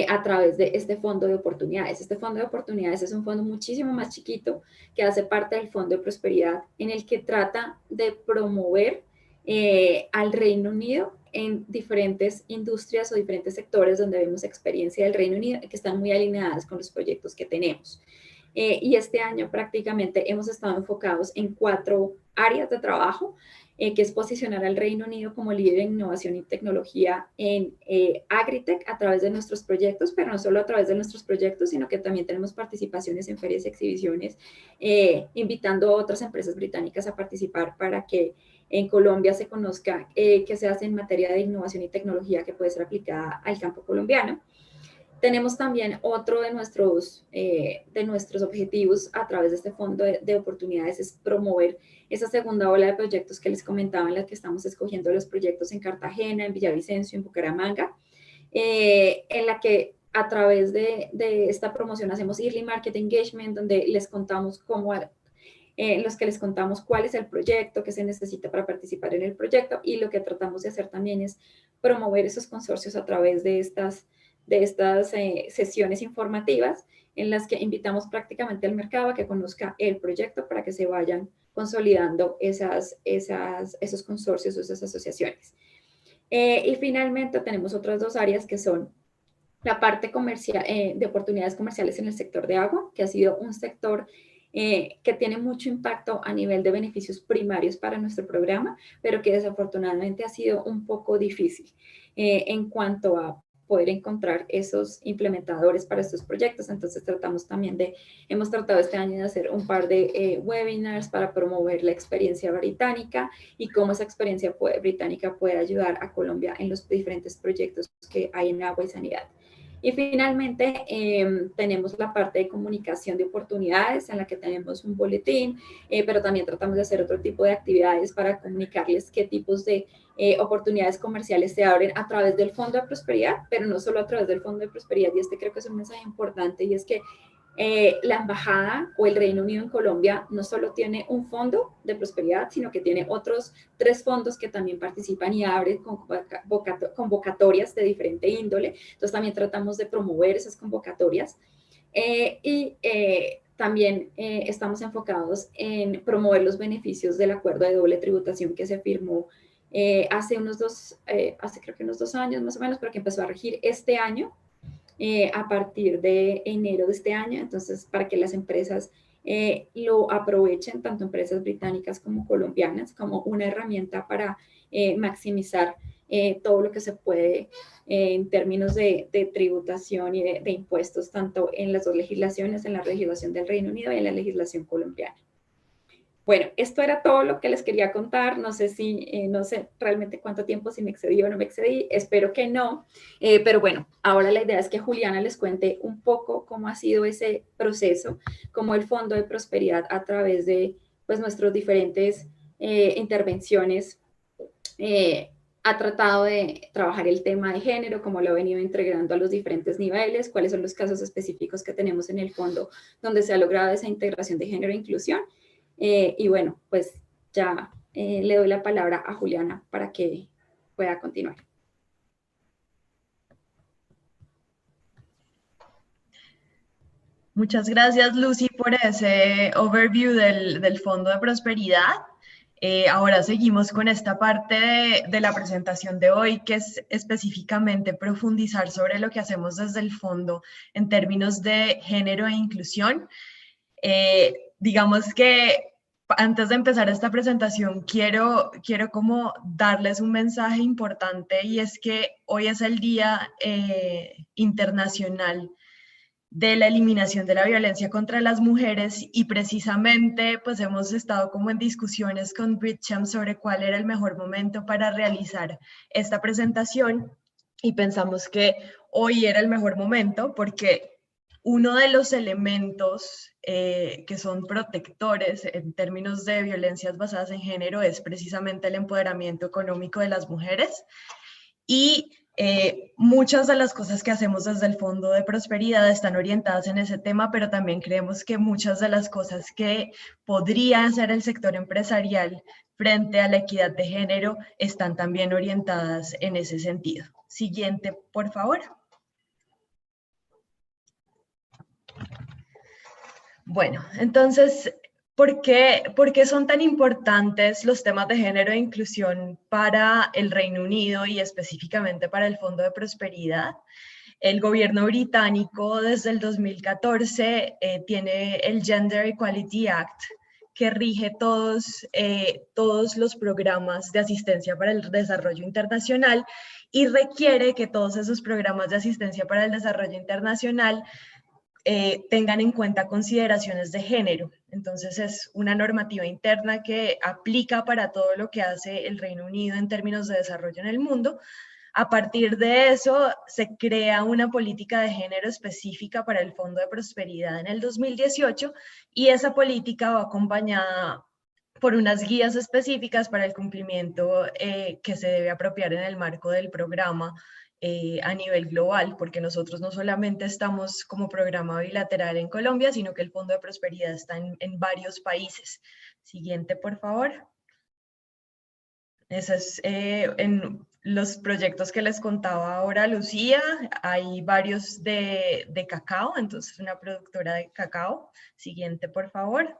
a través de este fondo de oportunidades. Este fondo de oportunidades es un fondo muchísimo más chiquito que hace parte del Fondo de Prosperidad, en el que trata de promover al Reino Unido en diferentes industrias o diferentes sectores donde vemos experiencia del Reino Unido que están muy alineadas con los proyectos que tenemos. Y este año prácticamente hemos estado enfocados en 4 áreas de trabajo, que es posicionar al Reino Unido como líder en innovación y tecnología en Agritech a través de nuestros proyectos, pero no solo a través de nuestros proyectos, sino que también tenemos participaciones en ferias y exhibiciones, invitando a otras empresas británicas a participar para que en Colombia se conozca qué se hace en materia de innovación y tecnología que puede ser aplicada al campo colombiano. Tenemos también otro de nuestros objetivos a través de este fondo de oportunidades es promover esa segunda ola de proyectos que les comentaba, en la que estamos escogiendo los proyectos en Cartagena, en Villavicencio, en Bucaramanga, en la que a través de esta promoción hacemos Early Market Engagement, donde les contamos los que les contamos cuál es el proyecto que se necesita para participar en el proyecto, y lo que tratamos de hacer también es promover esos consorcios a través de estas sesiones informativas en las que invitamos prácticamente al mercado a que conozca el proyecto para que se vayan consolidando esos consorcios o esas asociaciones. Y finalmente tenemos otras 2 áreas que son la parte comercial, de oportunidades comerciales en el sector de agua, que ha sido un sector que tiene mucho impacto a nivel de beneficios primarios para nuestro programa, pero que desafortunadamente ha sido un poco difícil en cuanto a poder encontrar esos implementadores para estos proyectos. Entonces hemos tratado este año de hacer un par de webinars para promover la experiencia británica y cómo esa experiencia británica puede ayudar a Colombia en los diferentes proyectos que hay en agua y sanidad. Y finalmente tenemos la parte de comunicación de oportunidades, en la que tenemos un boletín, pero también tratamos de hacer otro tipo de actividades para comunicarles qué tipos de oportunidades comerciales se abren a través del Fondo de Prosperidad, pero no solo a través del Fondo de Prosperidad, y creo que es un mensaje importante, y es que la embajada o el Reino Unido en Colombia no solo tiene un fondo de prosperidad, sino que tiene otros 3 fondos que también participan y abren convocatorias de diferente índole. Entonces también tratamos de promover esas convocatorias también estamos enfocados en promover los beneficios del acuerdo de doble tributación que se firmó hace creo que unos 2 años más o menos, pero que empezó a regir este año. A partir de enero de este año, entonces para que las empresas lo aprovechen, tanto empresas británicas como colombianas, como una herramienta para maximizar todo lo que se puede en términos de tributación y de impuestos, tanto en las 2 legislaciones, en la legislación del Reino Unido y en la legislación colombiana. Bueno, esto era todo lo que les quería contar. No sé realmente cuánto tiempo, si me excedí o no me excedí, espero que no. Pero bueno, ahora la idea es que Juliana les cuente un poco cómo ha sido ese proceso, cómo el Fondo de Prosperidad a través de nuestras diferentes intervenciones ha tratado de trabajar el tema de género, cómo lo ha venido integrando a los diferentes niveles, cuáles son los casos específicos que tenemos en el fondo donde se ha logrado esa integración de género e inclusión. Y bueno, pues ya le doy la palabra a Juliana para que pueda continuar. Muchas gracias, Lucy, por ese overview del Fondo de Prosperidad. Ahora seguimos con esta parte de la presentación de hoy, que es específicamente profundizar sobre lo que hacemos desde el fondo en términos de género e inclusión. Digamos que Antes de empezar esta presentación, quiero como darles un mensaje importante, y es que hoy es el Día Internacional de la Eliminación de la Violencia contra las Mujeres, y precisamente pues hemos estado como en discusiones con Bridgecham sobre cuál era el mejor momento para realizar esta presentación, y pensamos que hoy era el mejor momento porque uno de los elementos que son protectores en términos de violencias basadas en género es precisamente el empoderamiento económico de las mujeres, y muchas de las cosas que hacemos desde el Fondo de Prosperidad están orientadas en ese tema, pero también creemos que muchas de las cosas que podría hacer el sector empresarial frente a la equidad de género están también orientadas en ese sentido. Siguiente, por favor. Bueno, entonces, ¿por qué son tan importantes los temas de género e inclusión para el Reino Unido y específicamente para el Fondo de Prosperidad? El gobierno británico desde el 2014 tiene el Gender Equality Act, que rige todos los programas de asistencia para el desarrollo internacional, y requiere que todos esos programas de asistencia para el desarrollo internacional tengan en cuenta consideraciones de género. Entonces es una normativa interna que aplica para todo lo que hace el Reino Unido en términos de desarrollo en el mundo. A partir de eso se crea una política de género específica para el Fondo de Prosperidad en el 2018, y esa política va acompañada por unas guías específicas para el cumplimiento que se debe apropiar en el marco del programa a nivel global, porque nosotros no solamente estamos como programa bilateral en Colombia, sino que el Fondo de Prosperidad está en varios países. Siguiente, por favor. Eso es en los proyectos que les contaba ahora Lucía. Hay varios de cacao, entonces una productora de cacao. Siguiente, por favor.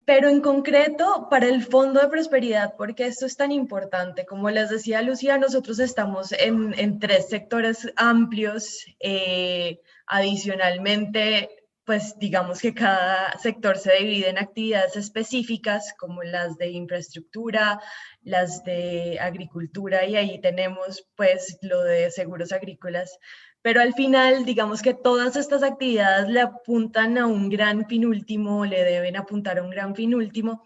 Pero en concreto, para el Fondo de Prosperidad, ¿por qué esto es tan importante? Como les decía Lucía, nosotros estamos en 3 sectores amplios. Adicionalmente, pues digamos que cada sector se divide en actividades específicas, como las de infraestructura, las de agricultura, y ahí tenemos pues lo de seguros agrícolas. Pero al final, digamos que todas estas actividades le apuntan a un gran fin último, le deben apuntar a un gran fin último,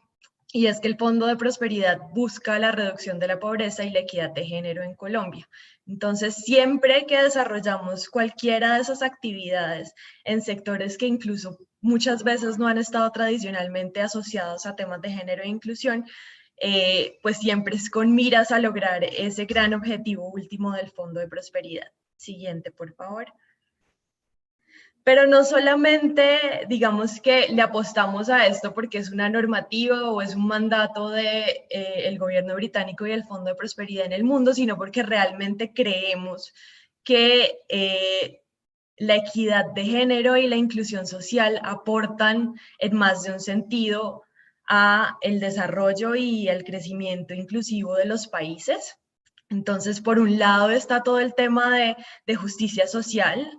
y es que el Fondo de Prosperidad busca la reducción de la pobreza y la equidad de género en Colombia. Entonces, siempre que desarrollamos cualquiera de esas actividades en sectores que incluso muchas veces no han estado tradicionalmente asociados a temas de género e inclusión, pues siempre es con miras a lograr ese gran objetivo último del Fondo de Prosperidad. Siguiente, por favor. Pero no solamente, digamos que le apostamos a esto porque es una normativa o es un mandato del gobierno británico y el Fondo de Prosperidad en el mundo, sino porque realmente creemos que la equidad de género y la inclusión social aportan en más de un sentido a el desarrollo y el crecimiento inclusivo de los países. Entonces, por un lado está todo el tema de justicia social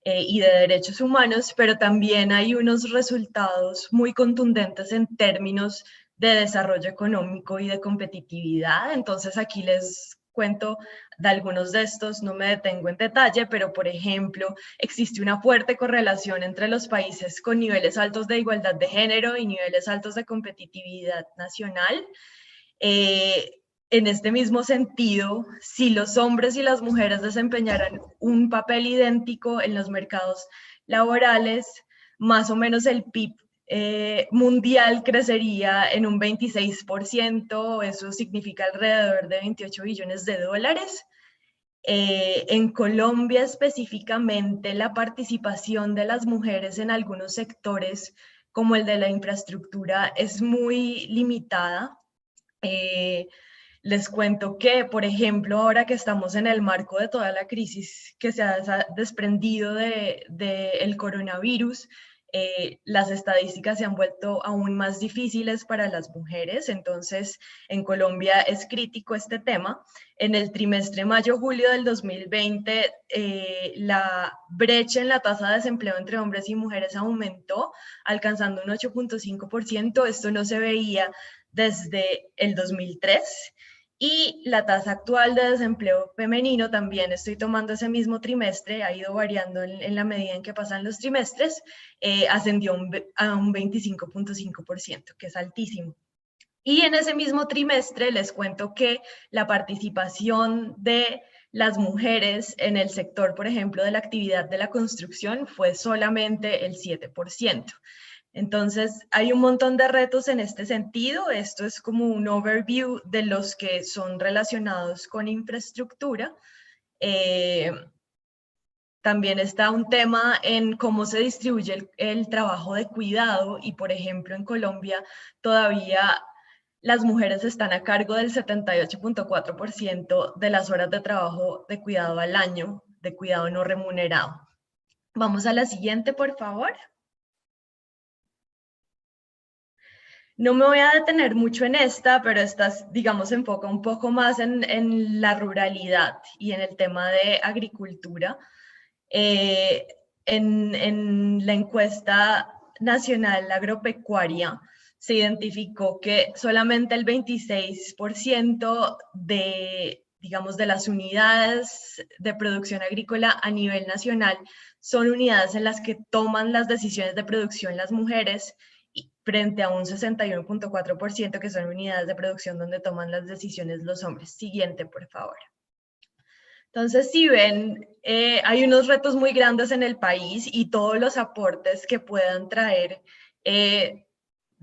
y de derechos humanos, pero también hay unos resultados muy contundentes en términos de desarrollo económico y de competitividad. Entonces, aquí les cuento de algunos de estos, no me detengo en detalle, pero por ejemplo, existe una fuerte correlación entre los países con niveles altos de igualdad de género y niveles altos de competitividad nacional. En este mismo sentido, si los hombres y las mujeres desempeñaran un papel idéntico en los mercados laborales, más o menos el PIB mundial crecería en un 26%, eso significa alrededor de 28 billones de dólares. En Colombia específicamente, la participación de las mujeres en algunos sectores, como el de la infraestructura, es muy limitada. Les cuento que, por ejemplo, ahora que estamos en el marco de toda la crisis que se ha desprendido del coronavirus, las estadísticas se han vuelto aún más difíciles para las mujeres, entonces en Colombia es crítico este tema. En el trimestre mayo-julio del 2020, la brecha en la tasa de desempleo entre hombres y mujeres aumentó, alcanzando un 8.5%. Esto no se veía desde el 2003. Y la tasa actual de desempleo femenino también, estoy tomando ese mismo trimestre, ha ido variando en la medida en que pasan los trimestres, ascendió a un 25.5%, que es altísimo. Y en ese mismo trimestre les cuento que la participación de las mujeres en el sector, por ejemplo, de la actividad de la construcción fue solamente el 7%. Entonces, hay un montón de retos en este sentido. Esto es como un overview de los que son relacionados con infraestructura. También está un tema en cómo se distribuye el trabajo de cuidado y, por ejemplo, en Colombia todavía las mujeres están a cargo del 78.4% de las horas de trabajo de cuidado al año, de cuidado no remunerado. Vamos a la siguiente, por favor. No me voy a detener mucho en esta, pero esta, digamos, se enfoca un poco más en la ruralidad y en el tema de agricultura. En la encuesta nacional agropecuaria se identificó que solamente el 26% digamos, de las unidades de producción agrícola a nivel nacional son unidades en las que toman las decisiones de producción las mujeres, frente a un 61.4% que son unidades de producción donde toman las decisiones los hombres. Siguiente, por favor. Entonces, si ven, hay unos retos muy grandes en el país y todos los aportes que puedan traer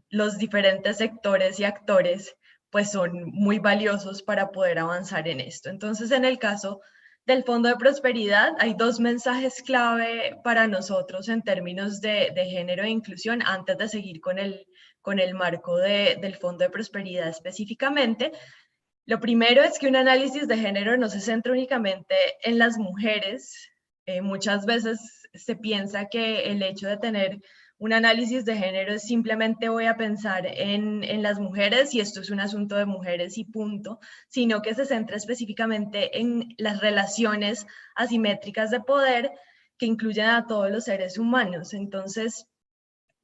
los diferentes sectores y actores, pues son muy valiosos para poder avanzar en esto. Entonces, en el caso del Fondo de Prosperidad, hay dos mensajes clave para nosotros en términos de género e inclusión, antes de seguir con el marco del Fondo de Prosperidad específicamente. Lo primero es que un análisis de género no se centra únicamente en las mujeres. Muchas veces se piensa que el hecho de tener un análisis de género es simplemente voy a pensar en las mujeres y esto es un asunto de mujeres y punto, sino que se centra específicamente en las relaciones asimétricas de poder que incluyen a todos los seres humanos. Entonces,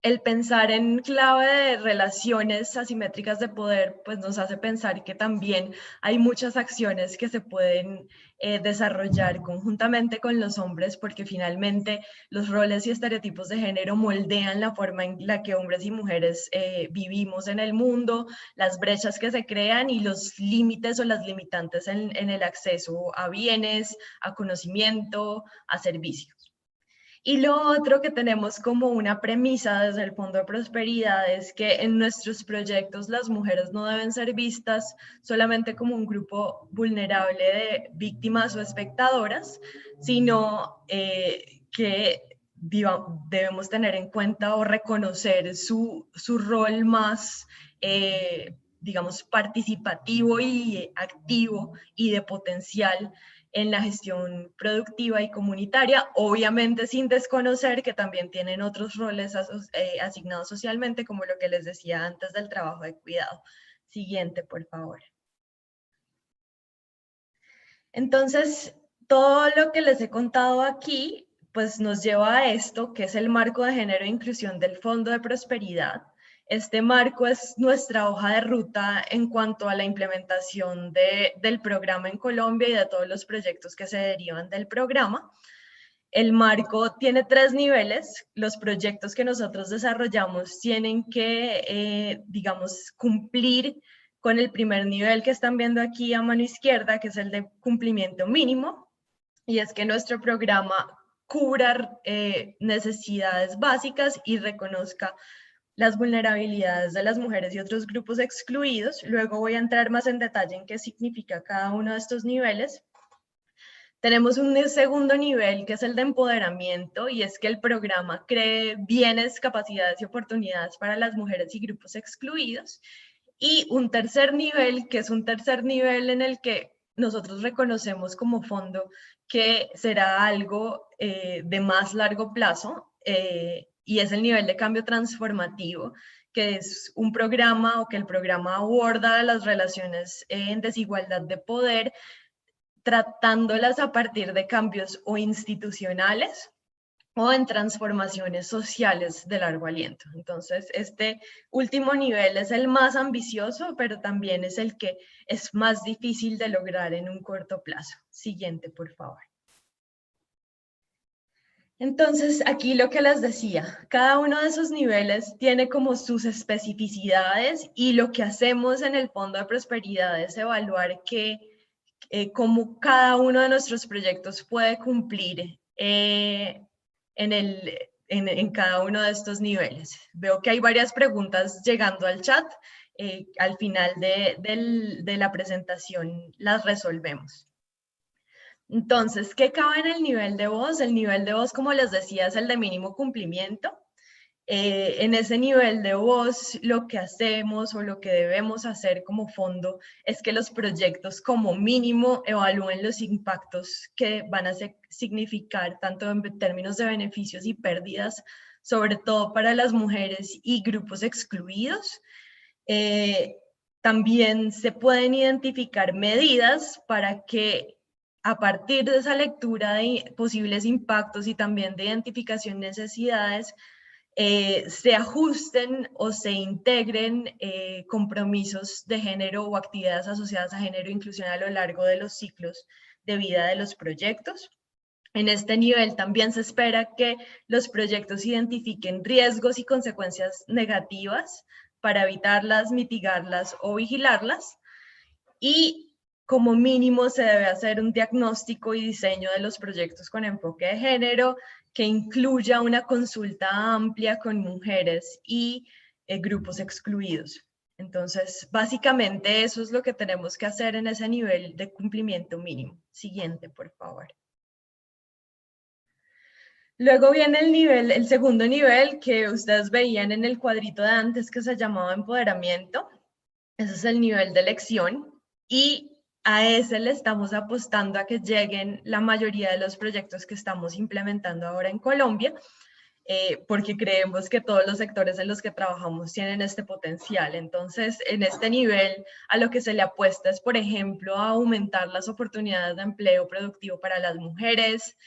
el pensar en clave de relaciones asimétricas de poder, pues nos hace pensar que también hay muchas acciones que se pueden desarrollar conjuntamente con los hombres, porque finalmente los roles y estereotipos de género moldean la forma en la que hombres y mujeres vivimos en el mundo, las brechas que se crean y los límites o las limitantes en el acceso a bienes, a conocimiento, a servicios. Y lo otro que tenemos como una premisa desde el Fondo de Prosperidad es que en nuestros proyectos las mujeres no deben ser vistas solamente como un grupo vulnerable de víctimas o espectadoras, sino que debemos tener en cuenta o reconocer su rol más, digamos, participativo y activo y de potencial en la gestión productiva y comunitaria, obviamente sin desconocer que también tienen otros roles asignados socialmente, como lo que les decía antes del trabajo de cuidado. Siguiente, por favor. Entonces, todo lo que les he contado aquí, pues nos lleva a esto, que es el marco de género e inclusión del Fondo de Prosperidad. Este marco es nuestra hoja de ruta en cuanto a la implementación del programa en Colombia y de todos los proyectos que se derivan del programa. El marco tiene 3 niveles. Los proyectos que nosotros desarrollamos tienen que, digamos, cumplir con el primer nivel que están viendo aquí a mano izquierda, que es el de cumplimiento mínimo, y es que nuestro programa cubra necesidades básicas y reconozca las vulnerabilidades de las mujeres y otros grupos excluidos. Luego voy a entrar más en detalle en qué significa cada uno de estos niveles. Tenemos un segundo nivel que es el de empoderamiento y es que el programa cree bienes, capacidades y oportunidades para las mujeres y grupos excluidos. Y un tercer nivel, que es un tercer nivel en el que nosotros reconocemos como fondo que será algo de más largo plazo y es el nivel de cambio transformativo, que es un programa o que el programa aborda las relaciones en desigualdad de poder, tratándolas a partir de cambios o institucionales o en transformaciones sociales de largo aliento. Entonces, este último nivel es el más ambicioso, pero también es el que es más difícil de lograr en un corto plazo. Siguiente, por favor. Entonces, aquí lo que les decía, cada uno de esos niveles tiene como sus especificidades y lo que hacemos en el Fondo de Prosperidad es evaluar cómo cada uno de nuestros proyectos puede cumplir en cada uno de estos niveles. Veo que hay varias preguntas llegando al chat. Al final de la presentación las resolvemos. Entonces, ¿qué cabe en el nivel de voz? El nivel de voz, como les decía, es el de mínimo cumplimiento. En ese nivel de voz, lo que hacemos o lo que debemos hacer como fondo es que los proyectos como mínimo evalúen los impactos que van a significar tanto en términos de beneficios y pérdidas, sobre todo para las mujeres y grupos excluidos. También se pueden identificar medidas para que a partir de esa lectura de posibles impactos y también de identificación de necesidades, se ajusten o se integren compromisos de género o actividades asociadas a género e inclusión a lo largo de los ciclos de vida de los proyectos. En este nivel también se espera que los proyectos identifiquen riesgos y consecuencias negativas para evitarlas, mitigarlas o vigilarlas, y como mínimo se debe hacer un diagnóstico y diseño de los proyectos con enfoque de género que incluya una consulta amplia con mujeres y grupos excluidos. Entonces, básicamente eso es lo que tenemos que hacer en ese nivel de cumplimiento mínimo. Siguiente, por favor. Luego viene el segundo nivel que ustedes veían en el cuadrito de antes, que se llamaba empoderamiento. Ese es el nivel de elección y a ese le estamos apostando a que lleguen la mayoría de los proyectos que estamos implementando ahora en Colombia, porque creemos que todos los sectores en los que trabajamos tienen este potencial. Entonces, en este nivel, a lo que se le apuesta es, por ejemplo, a aumentar las oportunidades de empleo productivo para las mujeres.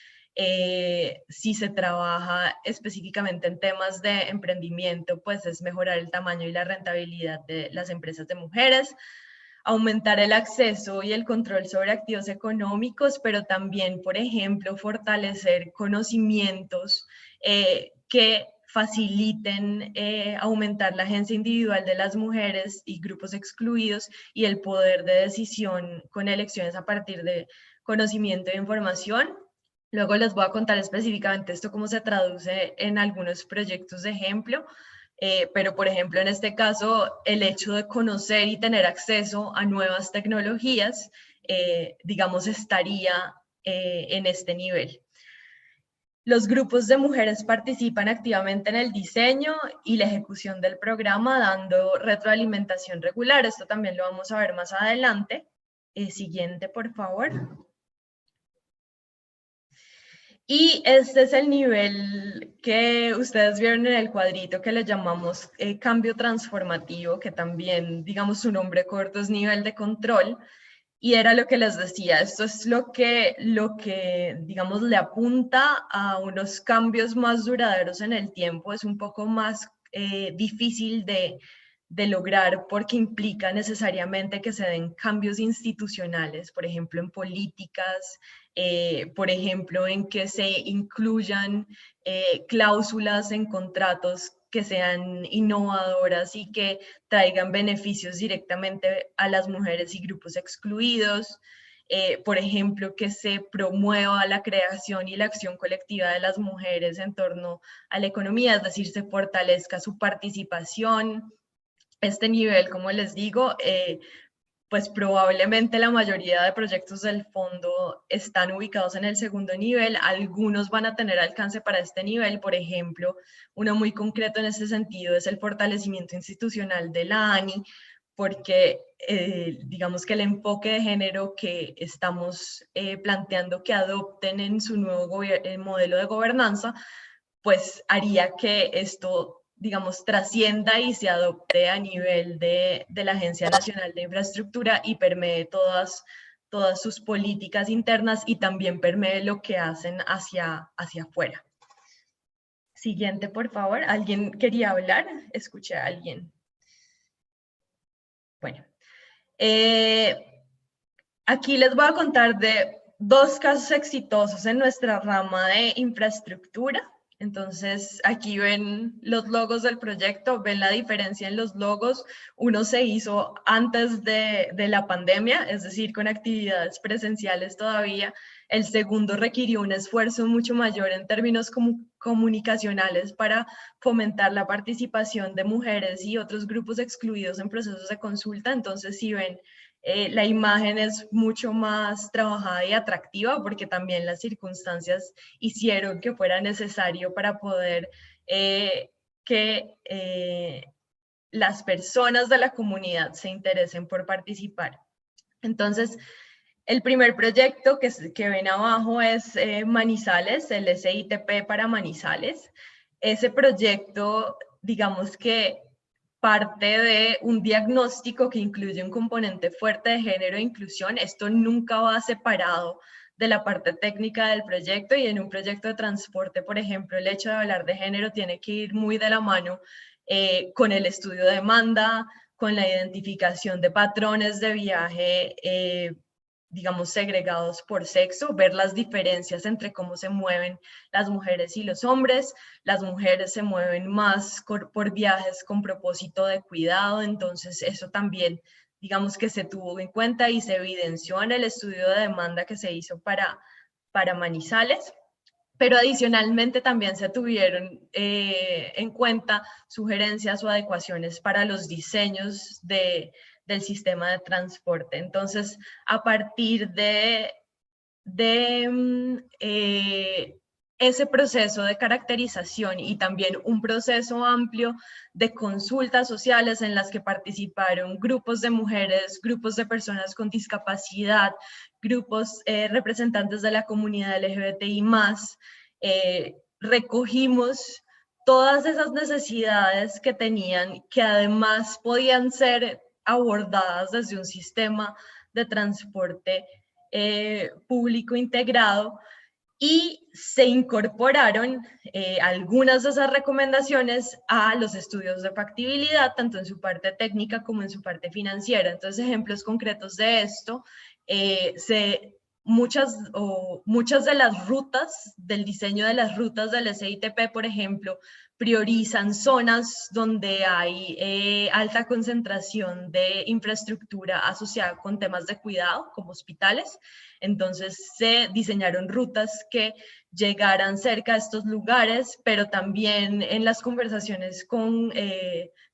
Si se trabaja específicamente en temas de emprendimiento, pues es mejorar el tamaño y la rentabilidad de las empresas de mujeres, aumentar el acceso y el control sobre activos económicos, pero también, por ejemplo, fortalecer conocimientos que faciliten aumentar la agencia individual de las mujeres y grupos excluidos y el poder de decisión con elecciones a partir de conocimiento e información. Luego les voy a contar específicamente esto cómo se traduce en algunos proyectos de ejemplo, pero por ejemplo en este caso el hecho de conocer y tener acceso a nuevas tecnologías, digamos, estaría en este nivel. Los grupos de mujeres participan activamente en el diseño y la ejecución del programa, dando retroalimentación regular. Esto también lo vamos a ver más adelante. Siguiente, por favor. Y este es el nivel que ustedes vieron en el cuadrito que le llamamos cambio transformativo, que también, digamos, su nombre corto es nivel de control. Y era lo que les decía, esto es lo que digamos, le apunta a unos cambios más duraderos en el tiempo. Es un poco más difícil de lograr porque implica necesariamente que se den cambios institucionales, por ejemplo, en políticas, por ejemplo, en que se incluyan cláusulas en contratos que sean innovadoras y que traigan beneficios directamente a las mujeres y grupos excluidos. Por ejemplo, que se promueva la creación y la acción colectiva de las mujeres en torno a la economía, es decir, se fortalezca su participación. Este nivel, como les digo, pues probablemente la mayoría de proyectos del fondo están ubicados en el segundo nivel. Algunos van a tener alcance para este nivel. Por ejemplo, uno muy concreto en ese sentido es el fortalecimiento institucional de la ANI, porque digamos que el enfoque de género que estamos planteando que adopten en su nuevo modelo de gobernanza, pues haría que esto, digamos, trascienda y se adopte a nivel de la Agencia Nacional de Infraestructura y permee todas sus políticas internas y también permee lo que hacen hacia afuera. Siguiente, por favor. ¿Alguien quería hablar? Escuché a alguien. Bueno. Aquí les voy a contar de 2 casos exitosos en nuestra rama de infraestructura. Entonces, aquí ven los logos del proyecto, ven la diferencia en los logos. Uno se hizo antes de la pandemia, es decir, con actividades presenciales todavía. El segundo requirió un esfuerzo mucho mayor en términos comunicacionales para fomentar la participación de mujeres y otros grupos excluidos en procesos de consulta. Entonces, si ven, la imagen es mucho más trabajada y atractiva porque también las circunstancias hicieron que fuera necesario para poder que las personas de la comunidad se interesen por participar. Entonces, el primer proyecto que ven abajo es Manizales, el SITP para Manizales. Ese proyecto, digamos que parte de un diagnóstico que incluye un componente fuerte de género e inclusión. Esto nunca va separado de la parte técnica del proyecto, y en un proyecto de transporte, por ejemplo, el hecho de hablar de género tiene que ir muy de la mano con el estudio de demanda, con la identificación de patrones de viaje, digamos, segregados por sexo, ver las diferencias entre cómo se mueven las mujeres y los hombres. Las mujeres se mueven más por viajes con propósito de cuidado, entonces eso también, digamos, que se tuvo en cuenta y se evidenció en el estudio de demanda que se hizo para Manizales. Pero adicionalmente también se tuvieron en cuenta sugerencias o adecuaciones para los diseños del sistema de transporte. Entonces, a partir de ese proceso de caracterización y también un proceso amplio de consultas sociales en las que participaron grupos de mujeres, grupos de personas con discapacidad, grupos representantes de la comunidad LGBTI+, recogimos todas esas necesidades que tenían, que además podían ser abordadas desde un sistema de transporte público integrado, y se incorporaron algunas de esas recomendaciones a los estudios de factibilidad, tanto en su parte técnica como en su parte financiera. Entonces, ejemplos concretos de esto, muchas de las rutas, del diseño de las rutas del SITP, por ejemplo, priorizan zonas donde hay alta concentración de infraestructura asociada con temas de cuidado, como hospitales. Entonces se diseñaron rutas que llegaran cerca a estos lugares, pero también en las conversaciones con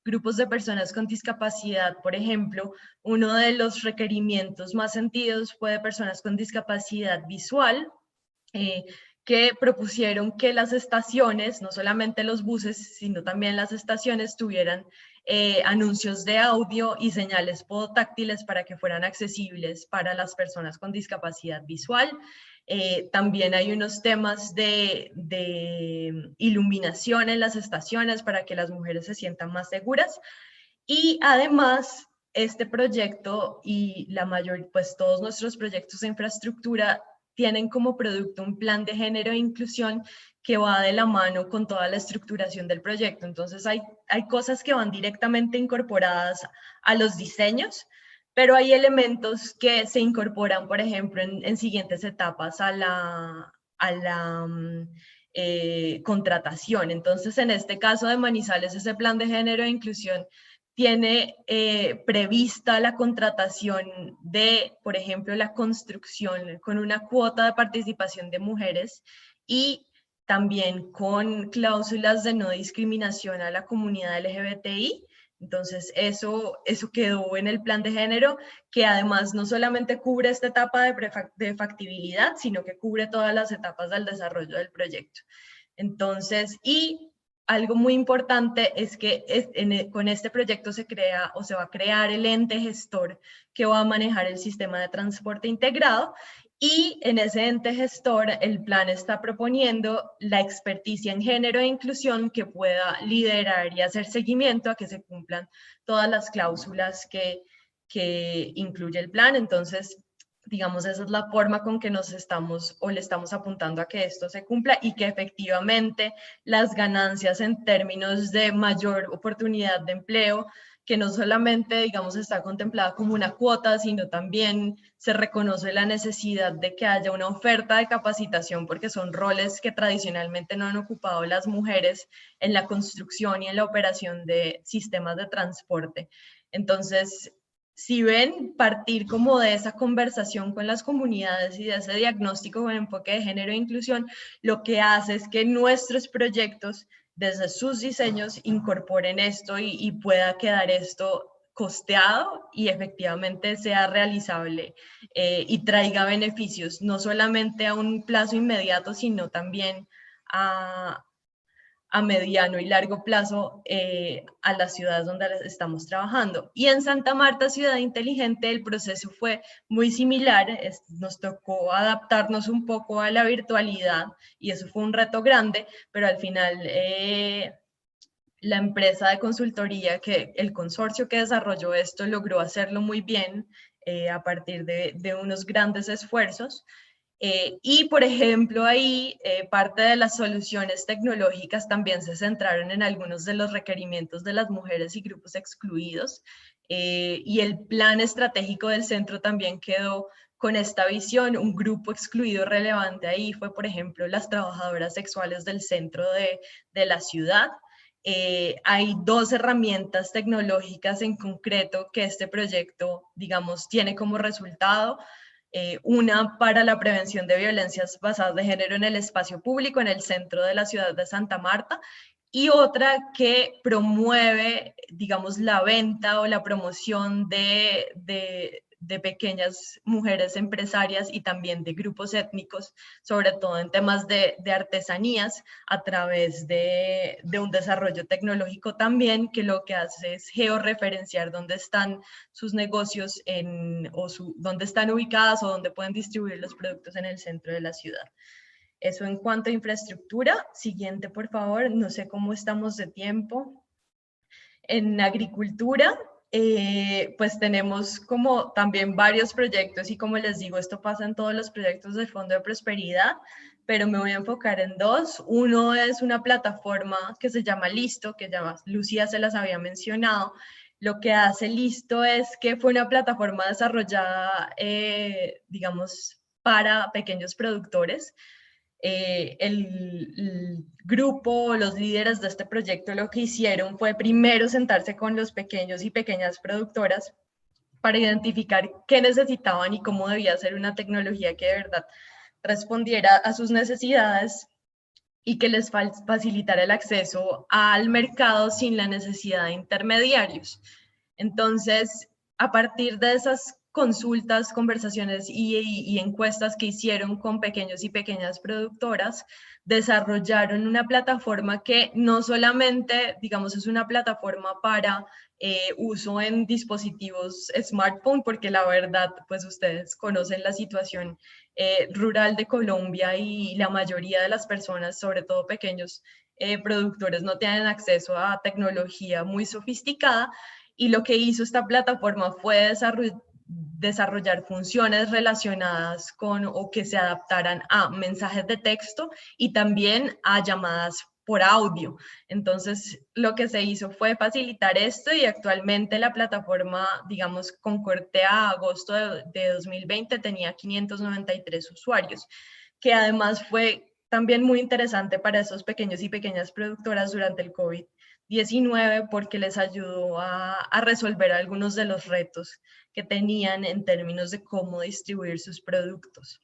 grupos de personas con discapacidad, por ejemplo, uno de los requerimientos más sentidos fue de personas con discapacidad visual, que propusieron que las estaciones, no solamente los buses, sino también las estaciones, tuvieran anuncios de audio y señales podotáctiles para que fueran accesibles para las personas con discapacidad visual. También hay unos temas de iluminación en las estaciones para que las mujeres se sientan más seguras. Y además, este proyecto y pues todos nuestros proyectos de infraestructura tienen como producto un plan de género e inclusión que va de la mano con toda la estructuración del proyecto. Entonces hay cosas que van directamente incorporadas a los diseños, pero hay elementos que se incorporan, por ejemplo, en siguientes etapas a la contratación. Entonces, en este caso de Manizales, ese plan de género e inclusión tiene prevista la contratación de, por ejemplo, la construcción con una cuota de participación de mujeres y también con cláusulas de no discriminación a la comunidad LGBTI. Entonces, eso quedó en el plan de género, que además no solamente cubre esta etapa de factibilidad, sino que cubre todas las etapas del desarrollo del proyecto. Entonces, y algo muy importante es que con este proyecto se crea o se va a crear el ente gestor que va a manejar el sistema de transporte integrado, Y en ese ente gestor, el plan está proponiendo la experticia en género e inclusión que pueda liderar y hacer seguimiento a que se cumplan todas las cláusulas que incluye el plan. Entonces, digamos, esa es la forma con que nos estamos o le estamos apuntando a que esto se cumpla y que efectivamente las ganancias en términos de mayor oportunidad de empleo, que no solamente, digamos, está contemplada como una cuota, sino también se reconoce la necesidad de que haya una oferta de capacitación, porque son roles que tradicionalmente no han ocupado las mujeres en la construcción y en la operación de sistemas de transporte. Entonces, si ven, partir como de esa conversación con las comunidades y de ese diagnóstico con enfoque de género e inclusión, lo que hace es que nuestros proyectos desde sus diseños incorporen esto y pueda quedar esto costeado y efectivamente sea realizable y traiga beneficios, no solamente a un plazo inmediato, sino también a mediano y largo plazo a las ciudades donde estamos trabajando. Y en Santa Marta, Ciudad Inteligente, el proceso fue muy similar. Nos tocó adaptarnos un poco a la virtualidad y eso fue un reto grande, pero al final la empresa de consultoría, el consorcio que desarrolló esto, logró hacerlo muy bien a partir de unos grandes esfuerzos. Y, por ejemplo, ahí parte de las soluciones tecnológicas también se centraron en algunos de los requerimientos de las mujeres y grupos excluidos. Y el plan estratégico del centro también quedó con esta visión. Un grupo excluido relevante ahí fue, por ejemplo, las trabajadoras sexuales del centro de la ciudad. Hay 2 herramientas tecnológicas en concreto que este proyecto, digamos, tiene como resultado. Una para la prevención de violencias basadas de género en el espacio público en el centro de la ciudad de Santa Marta y otra que promueve, digamos, la venta o la promoción de pequeñas mujeres empresarias y también de grupos étnicos, sobre todo en temas de artesanías, a través de un desarrollo tecnológico también, que lo que hace es georreferenciar dónde están sus negocios dónde están ubicadas o dónde pueden distribuir los productos en el centro de la ciudad. Eso en cuanto a infraestructura. Siguiente, por favor. No sé cómo estamos de tiempo. En agricultura, pues tenemos como también varios proyectos y como les digo, esto pasa en todos los proyectos del Fondo de Prosperidad, pero me voy a enfocar en 2. Uno es una plataforma que se llama Listo, que ya Lucía se las había mencionado. Lo que hace Listo es que fue una plataforma desarrollada, digamos, para pequeños productores. El grupo, los líderes de este proyecto lo que hicieron fue primero sentarse con los pequeños y pequeñas productoras para identificar qué necesitaban y cómo debía ser una tecnología que de verdad respondiera a sus necesidades y que les facilitara el acceso al mercado sin la necesidad de intermediarios. Entonces, a partir de esas consultas, conversaciones y encuestas que hicieron con pequeños y pequeñas productoras, desarrollaron una plataforma que no solamente, digamos, es una plataforma para uso en dispositivos smartphone, porque la verdad, pues ustedes conocen la situación rural de Colombia y la mayoría de las personas, sobre todo pequeños productores, no tienen acceso a tecnología muy sofisticada. Y lo que hizo esta plataforma fue desarrollar funciones relacionadas con o que se adaptaran a mensajes de texto y también a llamadas por audio. Entonces, lo que se hizo fue facilitar esto y actualmente la plataforma, digamos, con corte a agosto de 2020 tenía 593 usuarios, que además fue también muy interesante para esos pequeños y pequeñas productoras durante el COVID-19 porque les ayudó a resolver algunos de los retos que tenían en términos de cómo distribuir sus productos.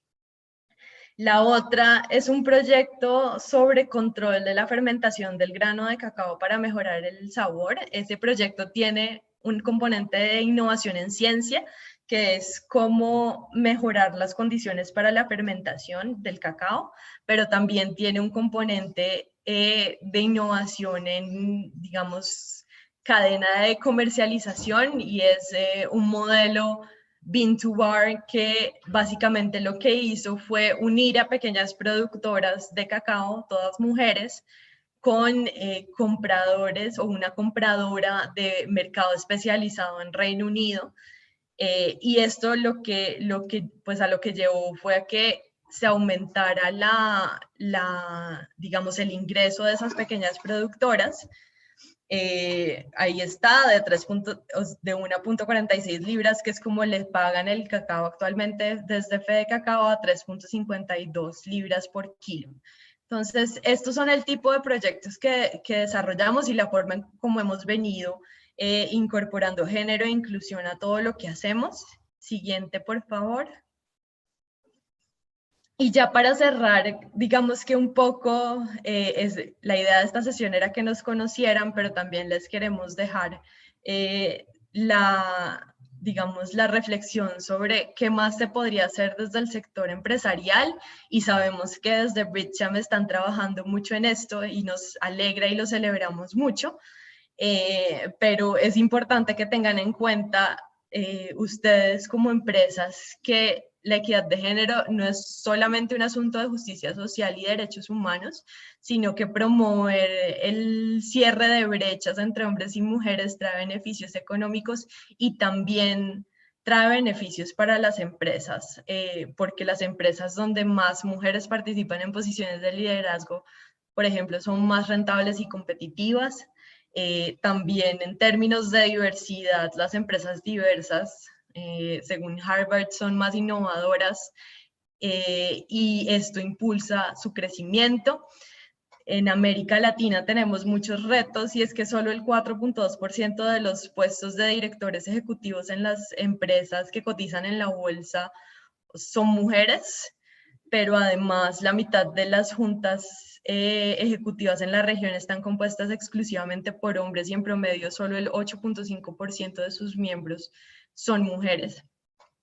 La otra es un proyecto sobre control de la fermentación del grano de cacao para mejorar el sabor. Ese proyecto tiene un componente de innovación en ciencia, que es cómo mejorar las condiciones para la fermentación del cacao, pero también tiene un componente de innovación en, digamos, cadena de comercialización y es un modelo Bean to Bar, que básicamente lo que hizo fue unir a pequeñas productoras de cacao, todas mujeres, con compradores o una compradora de mercado especializado en Reino Unido. Y esto pues a lo que llevó fue a que se aumentara digamos, el ingreso de esas pequeñas productoras. Ahí está, de 1.46 libras, que es como le pagan el cacao actualmente desde Fede Cacao, a 3.52 libras por kilo. Entonces, estos son el tipo de proyectos que desarrollamos y la forma en cómo hemos venido incorporando género e inclusión a todo lo que hacemos. Siguiente, por favor. Y ya para cerrar, digamos que un poco la idea de esta sesión era que nos conocieran, pero también les queremos dejar digamos, la reflexión sobre qué más se podría hacer desde el sector empresarial, y sabemos que desde Bridgecham están trabajando mucho en esto y nos alegra y lo celebramos mucho, pero es importante que tengan en cuenta ustedes como empresas que la equidad de género no es solamente un asunto de justicia social y derechos humanos, sino que promover el cierre de brechas entre hombres y mujeres trae beneficios económicos y también trae beneficios para las empresas, porque las empresas donde más mujeres participan en posiciones de liderazgo, por ejemplo, son más rentables y competitivas. También en términos de diversidad, las empresas diversas, según Harvard, son más innovadoras y esto impulsa su crecimiento. En América Latina tenemos muchos retos, y es que solo el 4.2% de los puestos de directores ejecutivos en las empresas que cotizan en la bolsa son mujeres, pero además la mitad de las juntas ejecutivas en la región están compuestas exclusivamente por hombres, y en promedio solo el 8.5% de sus miembros son mujeres.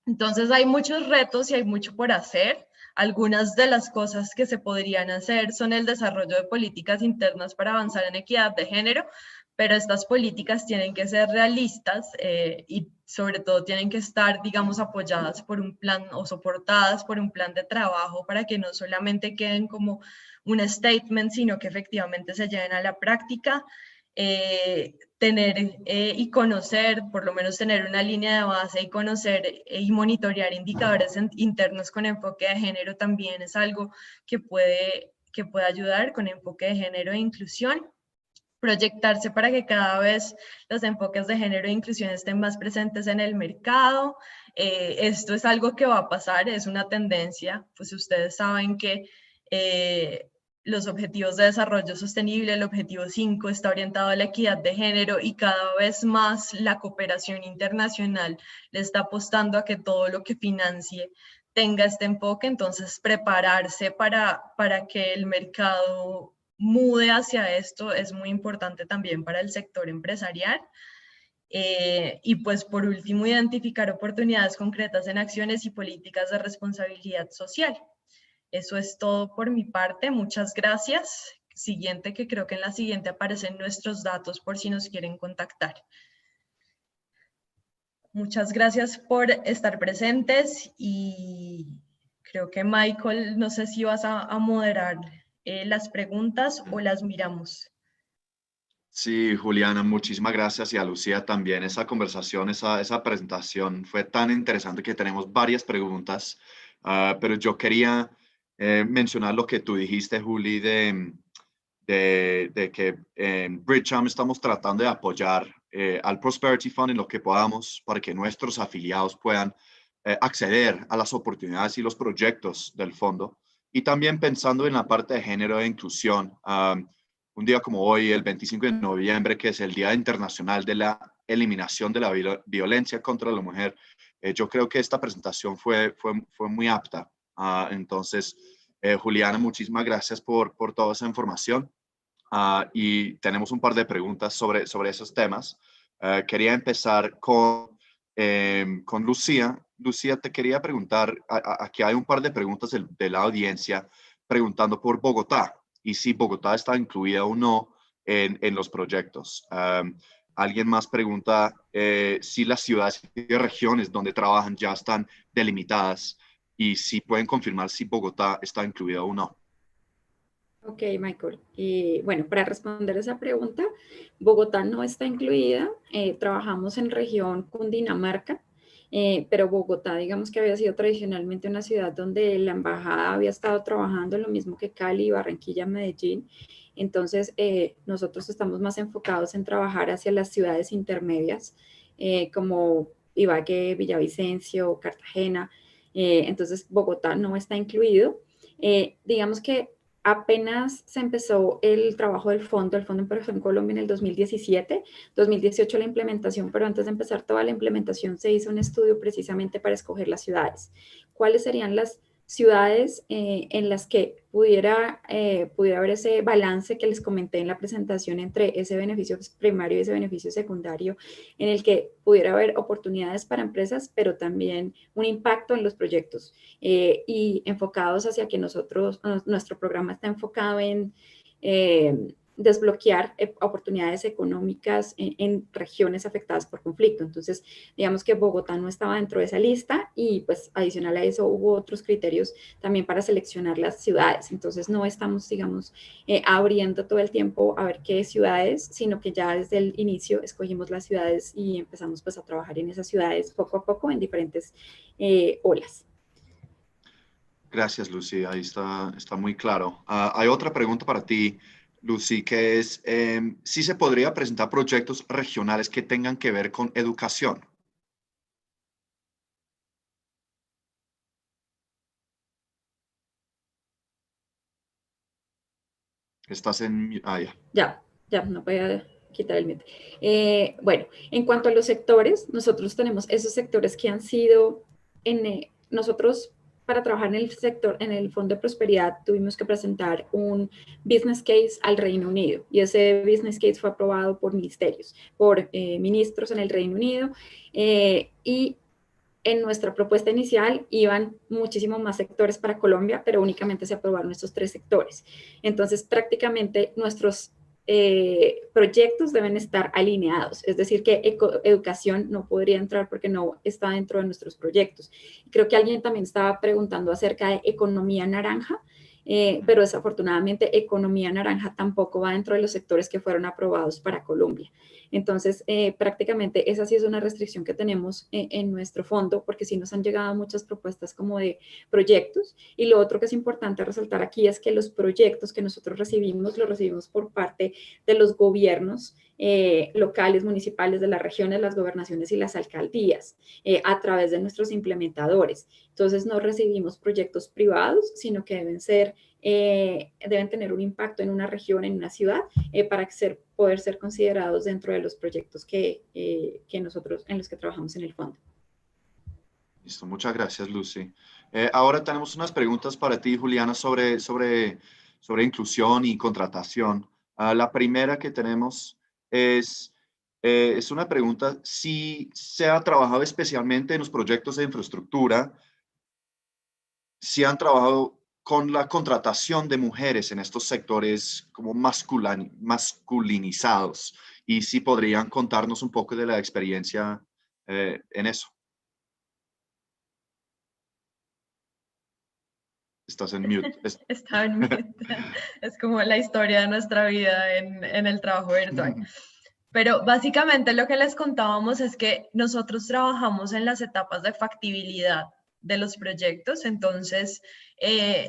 Entonces hay muchos retos y hay mucho por hacer. Algunas de las cosas que se podrían hacer son el desarrollo de políticas internas para avanzar en equidad de género, pero estas políticas tienen que ser realistas y sobre todo tienen que estar, digamos, apoyadas por un plan o soportadas por un plan de trabajo para que no solamente queden como un statement, sino que efectivamente se lleven a la práctica. Tener y conocer, por lo menos tener una línea de base y conocer y monitorear indicadores internos con enfoque de género también es algo que puede ayudar con enfoque de género e inclusión. Proyectarse para que cada vez los enfoques de género e inclusión estén más presentes en el mercado. Esto es algo que va a pasar, es una tendencia, pues ustedes saben que los objetivos de desarrollo sostenible, el objetivo 5, está orientado a la equidad de género, y cada vez más la cooperación internacional le está apostando a que todo lo que financie tenga este enfoque. Entonces, prepararse para que el mercado mude hacia esto es muy importante también para el sector empresarial. Y pues por último, identificar oportunidades concretas en acciones y políticas de responsabilidad social. Eso es todo por mi parte. Muchas gracias. Siguiente, que creo que en la siguiente aparecen nuestros datos por si nos quieren contactar. Muchas gracias por estar presentes, y creo que Michael, no sé si vas a moderar las preguntas o las miramos. Sí, Juliana, muchísimas gracias, y a Lucía también. Esa conversación, esa presentación fue tan interesante que tenemos varias preguntas, pero yo quería mencionar lo que tú dijiste, Juli, de que en Bridgecham estamos tratando de apoyar al Prosperity Fund en lo que podamos para que nuestros afiliados puedan acceder a las oportunidades y los proyectos del fondo, y también pensando en la parte de género e inclusión. Un día como hoy, el 25 de noviembre, que es el Día Internacional de la Eliminación de la Violencia contra la Mujer, yo creo que esta presentación fue muy apta. Entonces, Juliana, muchísimas gracias por toda esa información. Y tenemos un par de preguntas sobre esos temas. Quería empezar con Lucía. Lucía, te quería preguntar, aquí hay un par de preguntas de la audiencia preguntando por Bogotá y si Bogotá está incluida o no en los proyectos. Alguien más pregunta si las ciudades y regiones donde trabajan ya están delimitadas y si pueden confirmar si Bogotá está incluida o no. Ok, Michael. Bueno, para responder esa pregunta, Bogotá no está incluida. Trabajamos en región Cundinamarca, pero Bogotá, digamos que había sido tradicionalmente una ciudad donde la embajada había estado trabajando, lo mismo que Cali, Barranquilla, Medellín. Entonces, nosotros estamos más enfocados en trabajar hacia las ciudades intermedias, como Ibagué, Villavicencio, Cartagena. Entonces, Bogotá no está incluido. Digamos que apenas se empezó el trabajo del fondo. El fondo empezó en Colombia en el 2017, 2018 la implementación, pero antes de empezar toda la implementación se hizo un estudio precisamente para escoger las ciudades. ¿Cuáles serían las ciudades en las que pudiera haber ese balance que les comenté en la presentación entre ese beneficio primario y ese beneficio secundario, en el que pudiera haber oportunidades para empresas, pero también un impacto en los proyectos y enfocados hacia que nuestro programa está enfocado en desbloquear oportunidades económicas en regiones afectadas por conflicto? Entonces, digamos que Bogotá no estaba dentro de esa lista y pues adicional a eso hubo otros criterios también para seleccionar las ciudades. Entonces, no estamos, digamos, abriendo todo el tiempo a ver qué ciudades, sino que ya desde el inicio escogimos las ciudades y empezamos pues a trabajar en esas ciudades poco a poco en diferentes olas. Gracias, Lucy. Ahí está muy claro. Hay otra pregunta para ti, Lucy, que es si se podría presentar proyectos regionales que tengan que ver con educación. Estás en... Ya, no voy a quitar el mute. Bueno, en cuanto a los sectores, nosotros tenemos esos sectores que han sido nosotros para trabajar en el sector, en el Fondo de Prosperidad, tuvimos que presentar un business case al Reino Unido y ese business case fue aprobado por ministerios, por ministros en el Reino Unido y en nuestra propuesta inicial iban muchísimos más sectores para Colombia, pero únicamente se aprobaron estos 3 sectores. Entonces, prácticamente nuestros proyectos deben estar alineados, es decir, que educación no podría entrar porque no está dentro de nuestros proyectos. Creo que alguien también estaba preguntando acerca de economía naranja, pero desafortunadamente economía naranja tampoco va dentro de los sectores que fueron aprobados para Colombia. Entonces, prácticamente esa sí es una restricción que tenemos en nuestro fondo, porque sí nos han llegado muchas propuestas como de proyectos. Y lo otro que es importante resaltar aquí es que los proyectos que nosotros recibimos, los recibimos por parte de los gobiernos locales, municipales, de las regiones, las gobernaciones y las alcaldías, a través de nuestros implementadores. Entonces, no recibimos proyectos privados, sino que deben tener un impacto en una región, en una ciudad, para poder ser considerados dentro de los proyectos que nosotros, en los que trabajamos en el fondo. Listo, muchas gracias, Lucy. Ahora tenemos unas preguntas para ti, Juliana, sobre inclusión y contratación. La primera que tenemos es una pregunta si se ha trabajado especialmente en los proyectos de infraestructura, si han trabajado con la contratación de mujeres en estos sectores como masculinizados y si podrían contarnos un poco de la experiencia en eso. Estás en mute. Está en mute. Es como la historia de nuestra vida en el trabajo virtual. Pero básicamente lo que les contábamos es que nosotros trabajamos en las etapas de factibilidad de los proyectos. Entonces,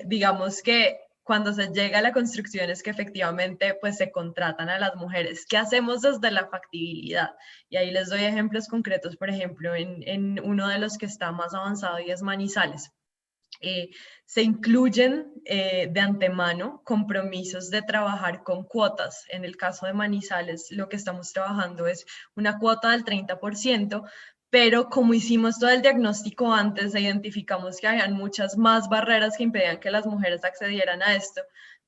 digamos que cuando se llega a la construcción es que efectivamente pues se contratan a las mujeres. ¿Qué hacemos desde la factibilidad? Y ahí les doy ejemplos concretos, por ejemplo, en uno de los que está más avanzado y es Manizales. Se incluyen de antemano compromisos de trabajar con cuotas. En el caso de Manizales, lo que estamos trabajando es una cuota del 30%, pero como hicimos todo el diagnóstico antes, identificamos que habían muchas más barreras que impedían que las mujeres accedieran a esto.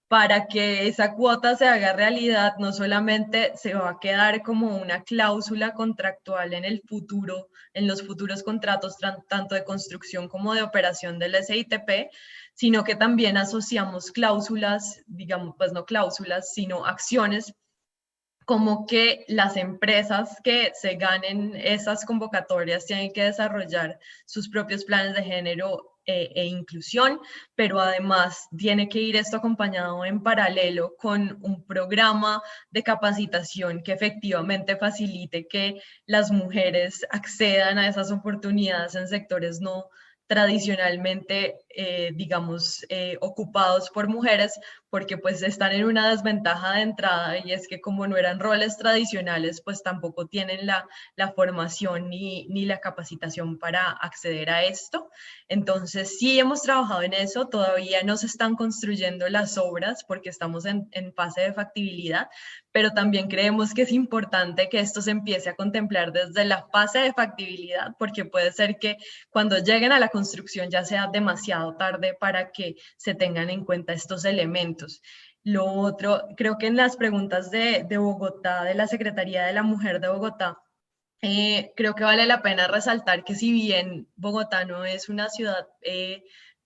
Para que esa cuota se haga realidad, no solamente se va a quedar como una cláusula contractual en el futuro, en los futuros contratos, tanto de construcción como de operación del SITP, sino que también asociamos cláusulas, digamos, pues no cláusulas, sino acciones como que las empresas que se ganen esas convocatorias tienen que desarrollar sus propios planes de género e inclusión, pero además tiene que ir esto acompañado en paralelo con un programa de capacitación que efectivamente facilite que las mujeres accedan a esas oportunidades en sectores no tradicionalmente, digamos, ocupados por mujeres, porque pues están en una desventaja de entrada, y es que como no eran roles tradicionales, pues tampoco tienen la formación ni la capacitación para acceder a esto. Entonces sí hemos trabajado en eso, todavía no se están construyendo las obras porque estamos en fase de factibilidad, pero también creemos que es importante que esto se empiece a contemplar desde la fase de factibilidad, porque puede ser que cuando lleguen a la construcción ya sea demasiado tarde para que se tengan en cuenta estos elementos. Lo otro, creo que en las preguntas de Bogotá, de la Secretaría de la Mujer de Bogotá, creo que vale la pena resaltar que si bien Bogotá no es una ciudad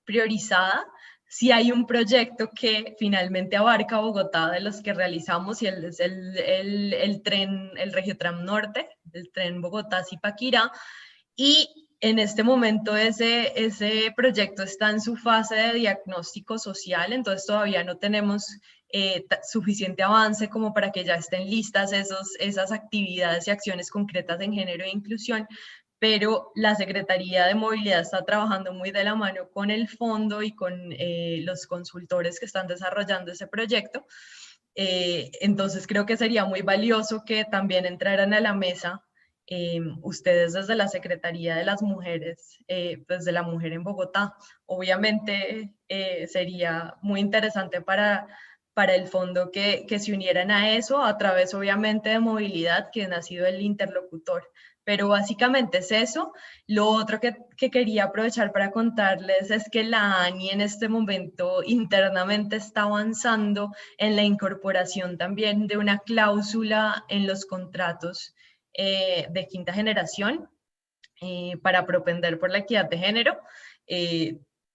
priorizada, sí hay un proyecto que finalmente abarca Bogotá de los que realizamos, y es el tren, el Regiotram Norte, el tren Bogotá-Zipaquirá, y en este momento ese proyecto está en su fase de diagnóstico social, entonces todavía no tenemos suficiente avance como para que ya estén listas esas actividades y acciones concretas en género e inclusión, pero la Secretaría de Movilidad está trabajando muy de la mano con el fondo y con los consultores que están desarrollando ese proyecto. Entonces creo que sería muy valioso que también entraran a la mesa ustedes desde la Secretaría de las Mujeres, desde la Mujer en Bogotá. Obviamente sería muy interesante para el fondo que se unieran a eso a través obviamente de Movilidad, quien ha sido el interlocutor. Pero básicamente es eso. Lo otro que quería aprovechar para contarles es que la ANI en este momento internamente está avanzando en la incorporación también de una cláusula en los contratos de quinta generación para propender por la equidad de género.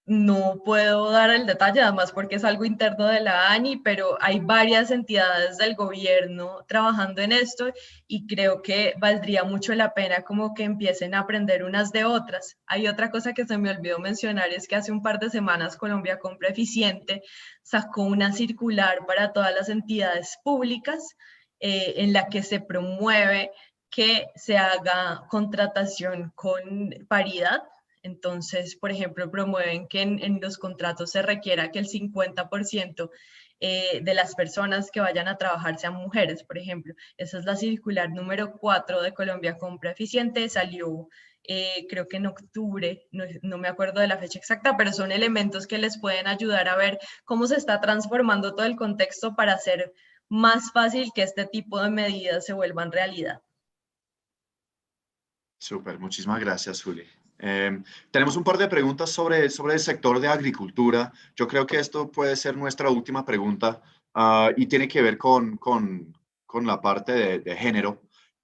No puedo dar el detalle, además porque es algo interno de la ANI, pero hay varias entidades del gobierno trabajando en esto y creo que valdría mucho la pena como que empiecen a aprender unas de otras. Hay otra cosa que se me olvidó mencionar, es que hace un par de semanas Colombia Compra Eficiente sacó una circular para todas las entidades públicas en la que se promueve que se haga contratación con paridad. Entonces, por ejemplo, promueven que en los contratos se requiera que el 50% de las personas que vayan a trabajar sean mujeres, por ejemplo. Esa es la circular número 4 de Colombia Compra Eficiente, salió creo que en octubre, no me acuerdo de la fecha exacta, pero son elementos que les pueden ayudar a ver cómo se está transformando todo el contexto para hacer más fácil que este tipo de medidas se vuelvan realidad. Súper, muchísimas gracias, Juli. Tenemos un par de preguntas sobre el sector de agricultura. Yo creo que esto puede ser nuestra última pregunta y tiene que ver con la parte de género.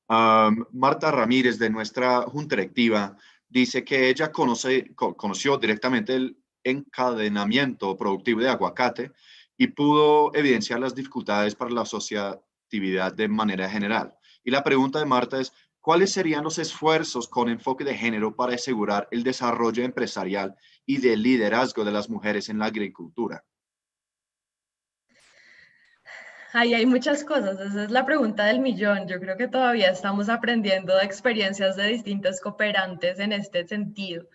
Marta Ramírez, de nuestra junta directiva, dice que ella conoció directamente el encadenamiento productivo de aguacate y pudo evidenciar las dificultades para la asociatividad de manera general. Y la pregunta de Marta es, ¿cuáles serían los esfuerzos con enfoque de género para asegurar el desarrollo empresarial y de liderazgo de las mujeres en la agricultura? Ahí hay muchas cosas, esa es la pregunta del millón. Yo creo que todavía estamos aprendiendo de experiencias de distintos cooperantes en este sentido.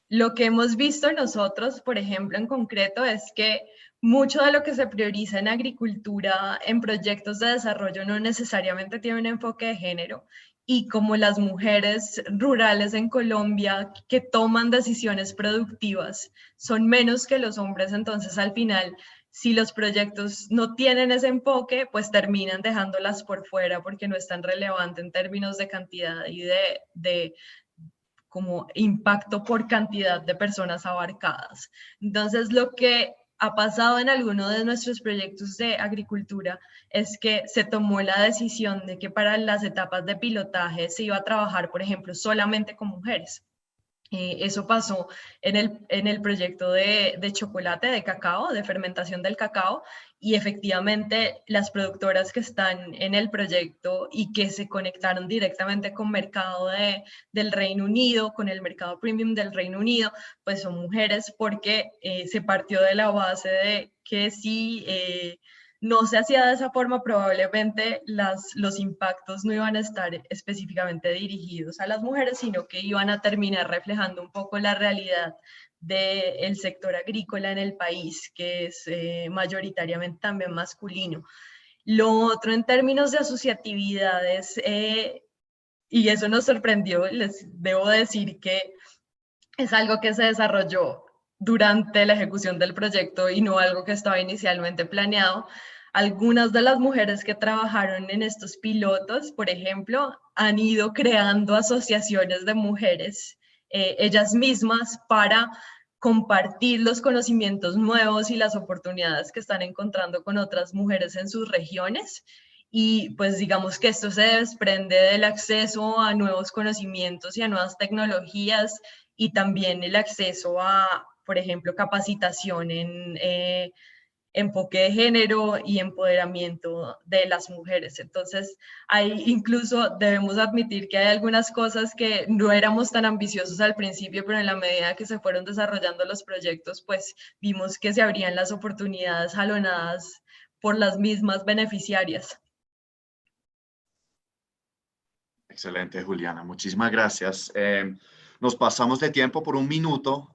Lo que hemos visto nosotros, por ejemplo, en concreto, es que mucho de lo que se prioriza en agricultura, en proyectos de desarrollo, no necesariamente tiene un enfoque de género. Y como las mujeres rurales en Colombia que toman decisiones productivas son menos que los hombres, entonces al final, si los proyectos no tienen ese enfoque, pues terminan dejándolas por fuera porque no es tan relevante en términos de cantidad y de como impacto por cantidad de personas abarcadas. Entonces, lo que ha pasado en alguno de nuestros proyectos de agricultura es que se tomó la decisión de que para las etapas de pilotaje se iba a trabajar, por ejemplo, solamente con mujeres. Eso pasó en el proyecto de chocolate, de cacao, de fermentación del cacao, y efectivamente las productoras que están en el proyecto y que se conectaron directamente con mercado del Reino Unido, con el mercado premium del Reino Unido, pues son mujeres porque se partió de la base de que si no se hacía de esa forma, probablemente los impactos no iban a estar específicamente dirigidos a las mujeres, sino que iban a terminar reflejando un poco la realidad del sector agrícola en el país, que es mayoritariamente también masculino. Lo otro en términos de asociatividades, y eso nos sorprendió, les debo decir que es algo que se desarrolló durante la ejecución del proyecto y no algo que estaba inicialmente planeado. Algunas de las mujeres que trabajaron en estos pilotos, por ejemplo, han ido creando asociaciones de mujeres, ellas mismas, para compartir los conocimientos nuevos y las oportunidades que están encontrando con otras mujeres en sus regiones. Y pues digamos que esto se desprende del acceso a nuevos conocimientos y a nuevas tecnologías, y también el acceso a, por ejemplo, capacitación en enfoque de género y empoderamiento de las mujeres. Entonces, hay, incluso debemos admitir que hay algunas cosas que no éramos tan ambiciosos al principio, pero en la medida que se fueron desarrollando los proyectos, pues vimos que se abrían las oportunidades jalonadas por las mismas beneficiarias. Excelente, Juliana. Muchísimas gracias. Nos pasamos de tiempo por un minuto,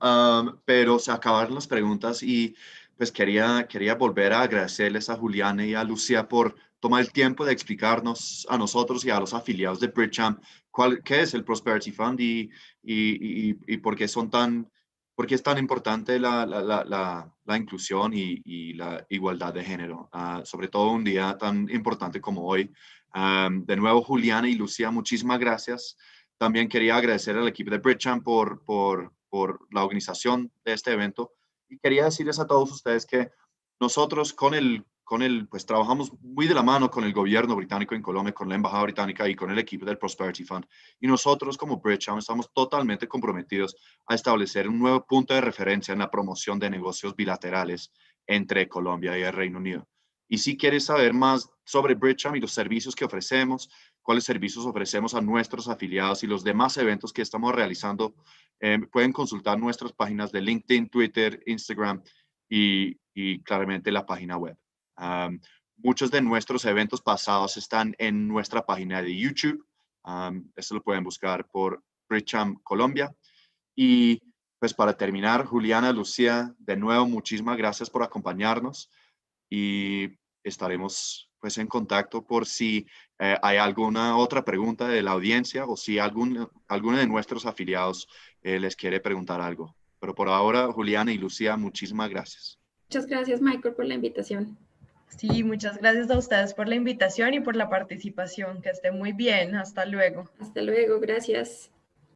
pero se acabaron las preguntas y pues quería volver a agradecerles a Juliana y a Lucía por tomar el tiempo de explicarnos a nosotros y a los afiliados de Bridgechamp qué es el Prosperity Fund y por qué por qué es tan importante la inclusión y la igualdad de género, sobre todo un día tan importante como hoy. De nuevo, Juliana y Lucía, muchísimas gracias. También quería agradecer al equipo de Bridgechamp por la organización de este evento. Y quería decirles a todos ustedes que nosotros pues trabajamos muy de la mano con el gobierno británico en Colombia, con la embajada británica y con el equipo del Prosperity Fund. Y nosotros como Bridgechamp estamos totalmente comprometidos a establecer un nuevo punto de referencia en la promoción de negocios bilaterales entre Colombia y el Reino Unido. Y si quieres saber más sobre Bridgechamp y los servicios que ofrecemos, cuáles servicios ofrecemos a nuestros afiliados y los demás eventos que estamos realizando, pueden consultar nuestras páginas de LinkedIn, Twitter, Instagram y claramente la página web. Muchos de nuestros eventos pasados están en nuestra página de YouTube. Eso lo pueden buscar por Bridgechamp Colombia. Y pues para terminar, Juliana, Lucía, de nuevo, muchísimas gracias por acompañarnos y estaremos pues en contacto por si hay alguna otra pregunta de la audiencia o si alguno de nuestros afiliados les quiere preguntar algo. Pero por ahora, Juliana y Lucía, muchísimas gracias. Muchas gracias, Michael, por la invitación. Sí, muchas gracias a ustedes por la invitación y por la participación. Que esté muy bien. Hasta luego. Hasta luego, gracias.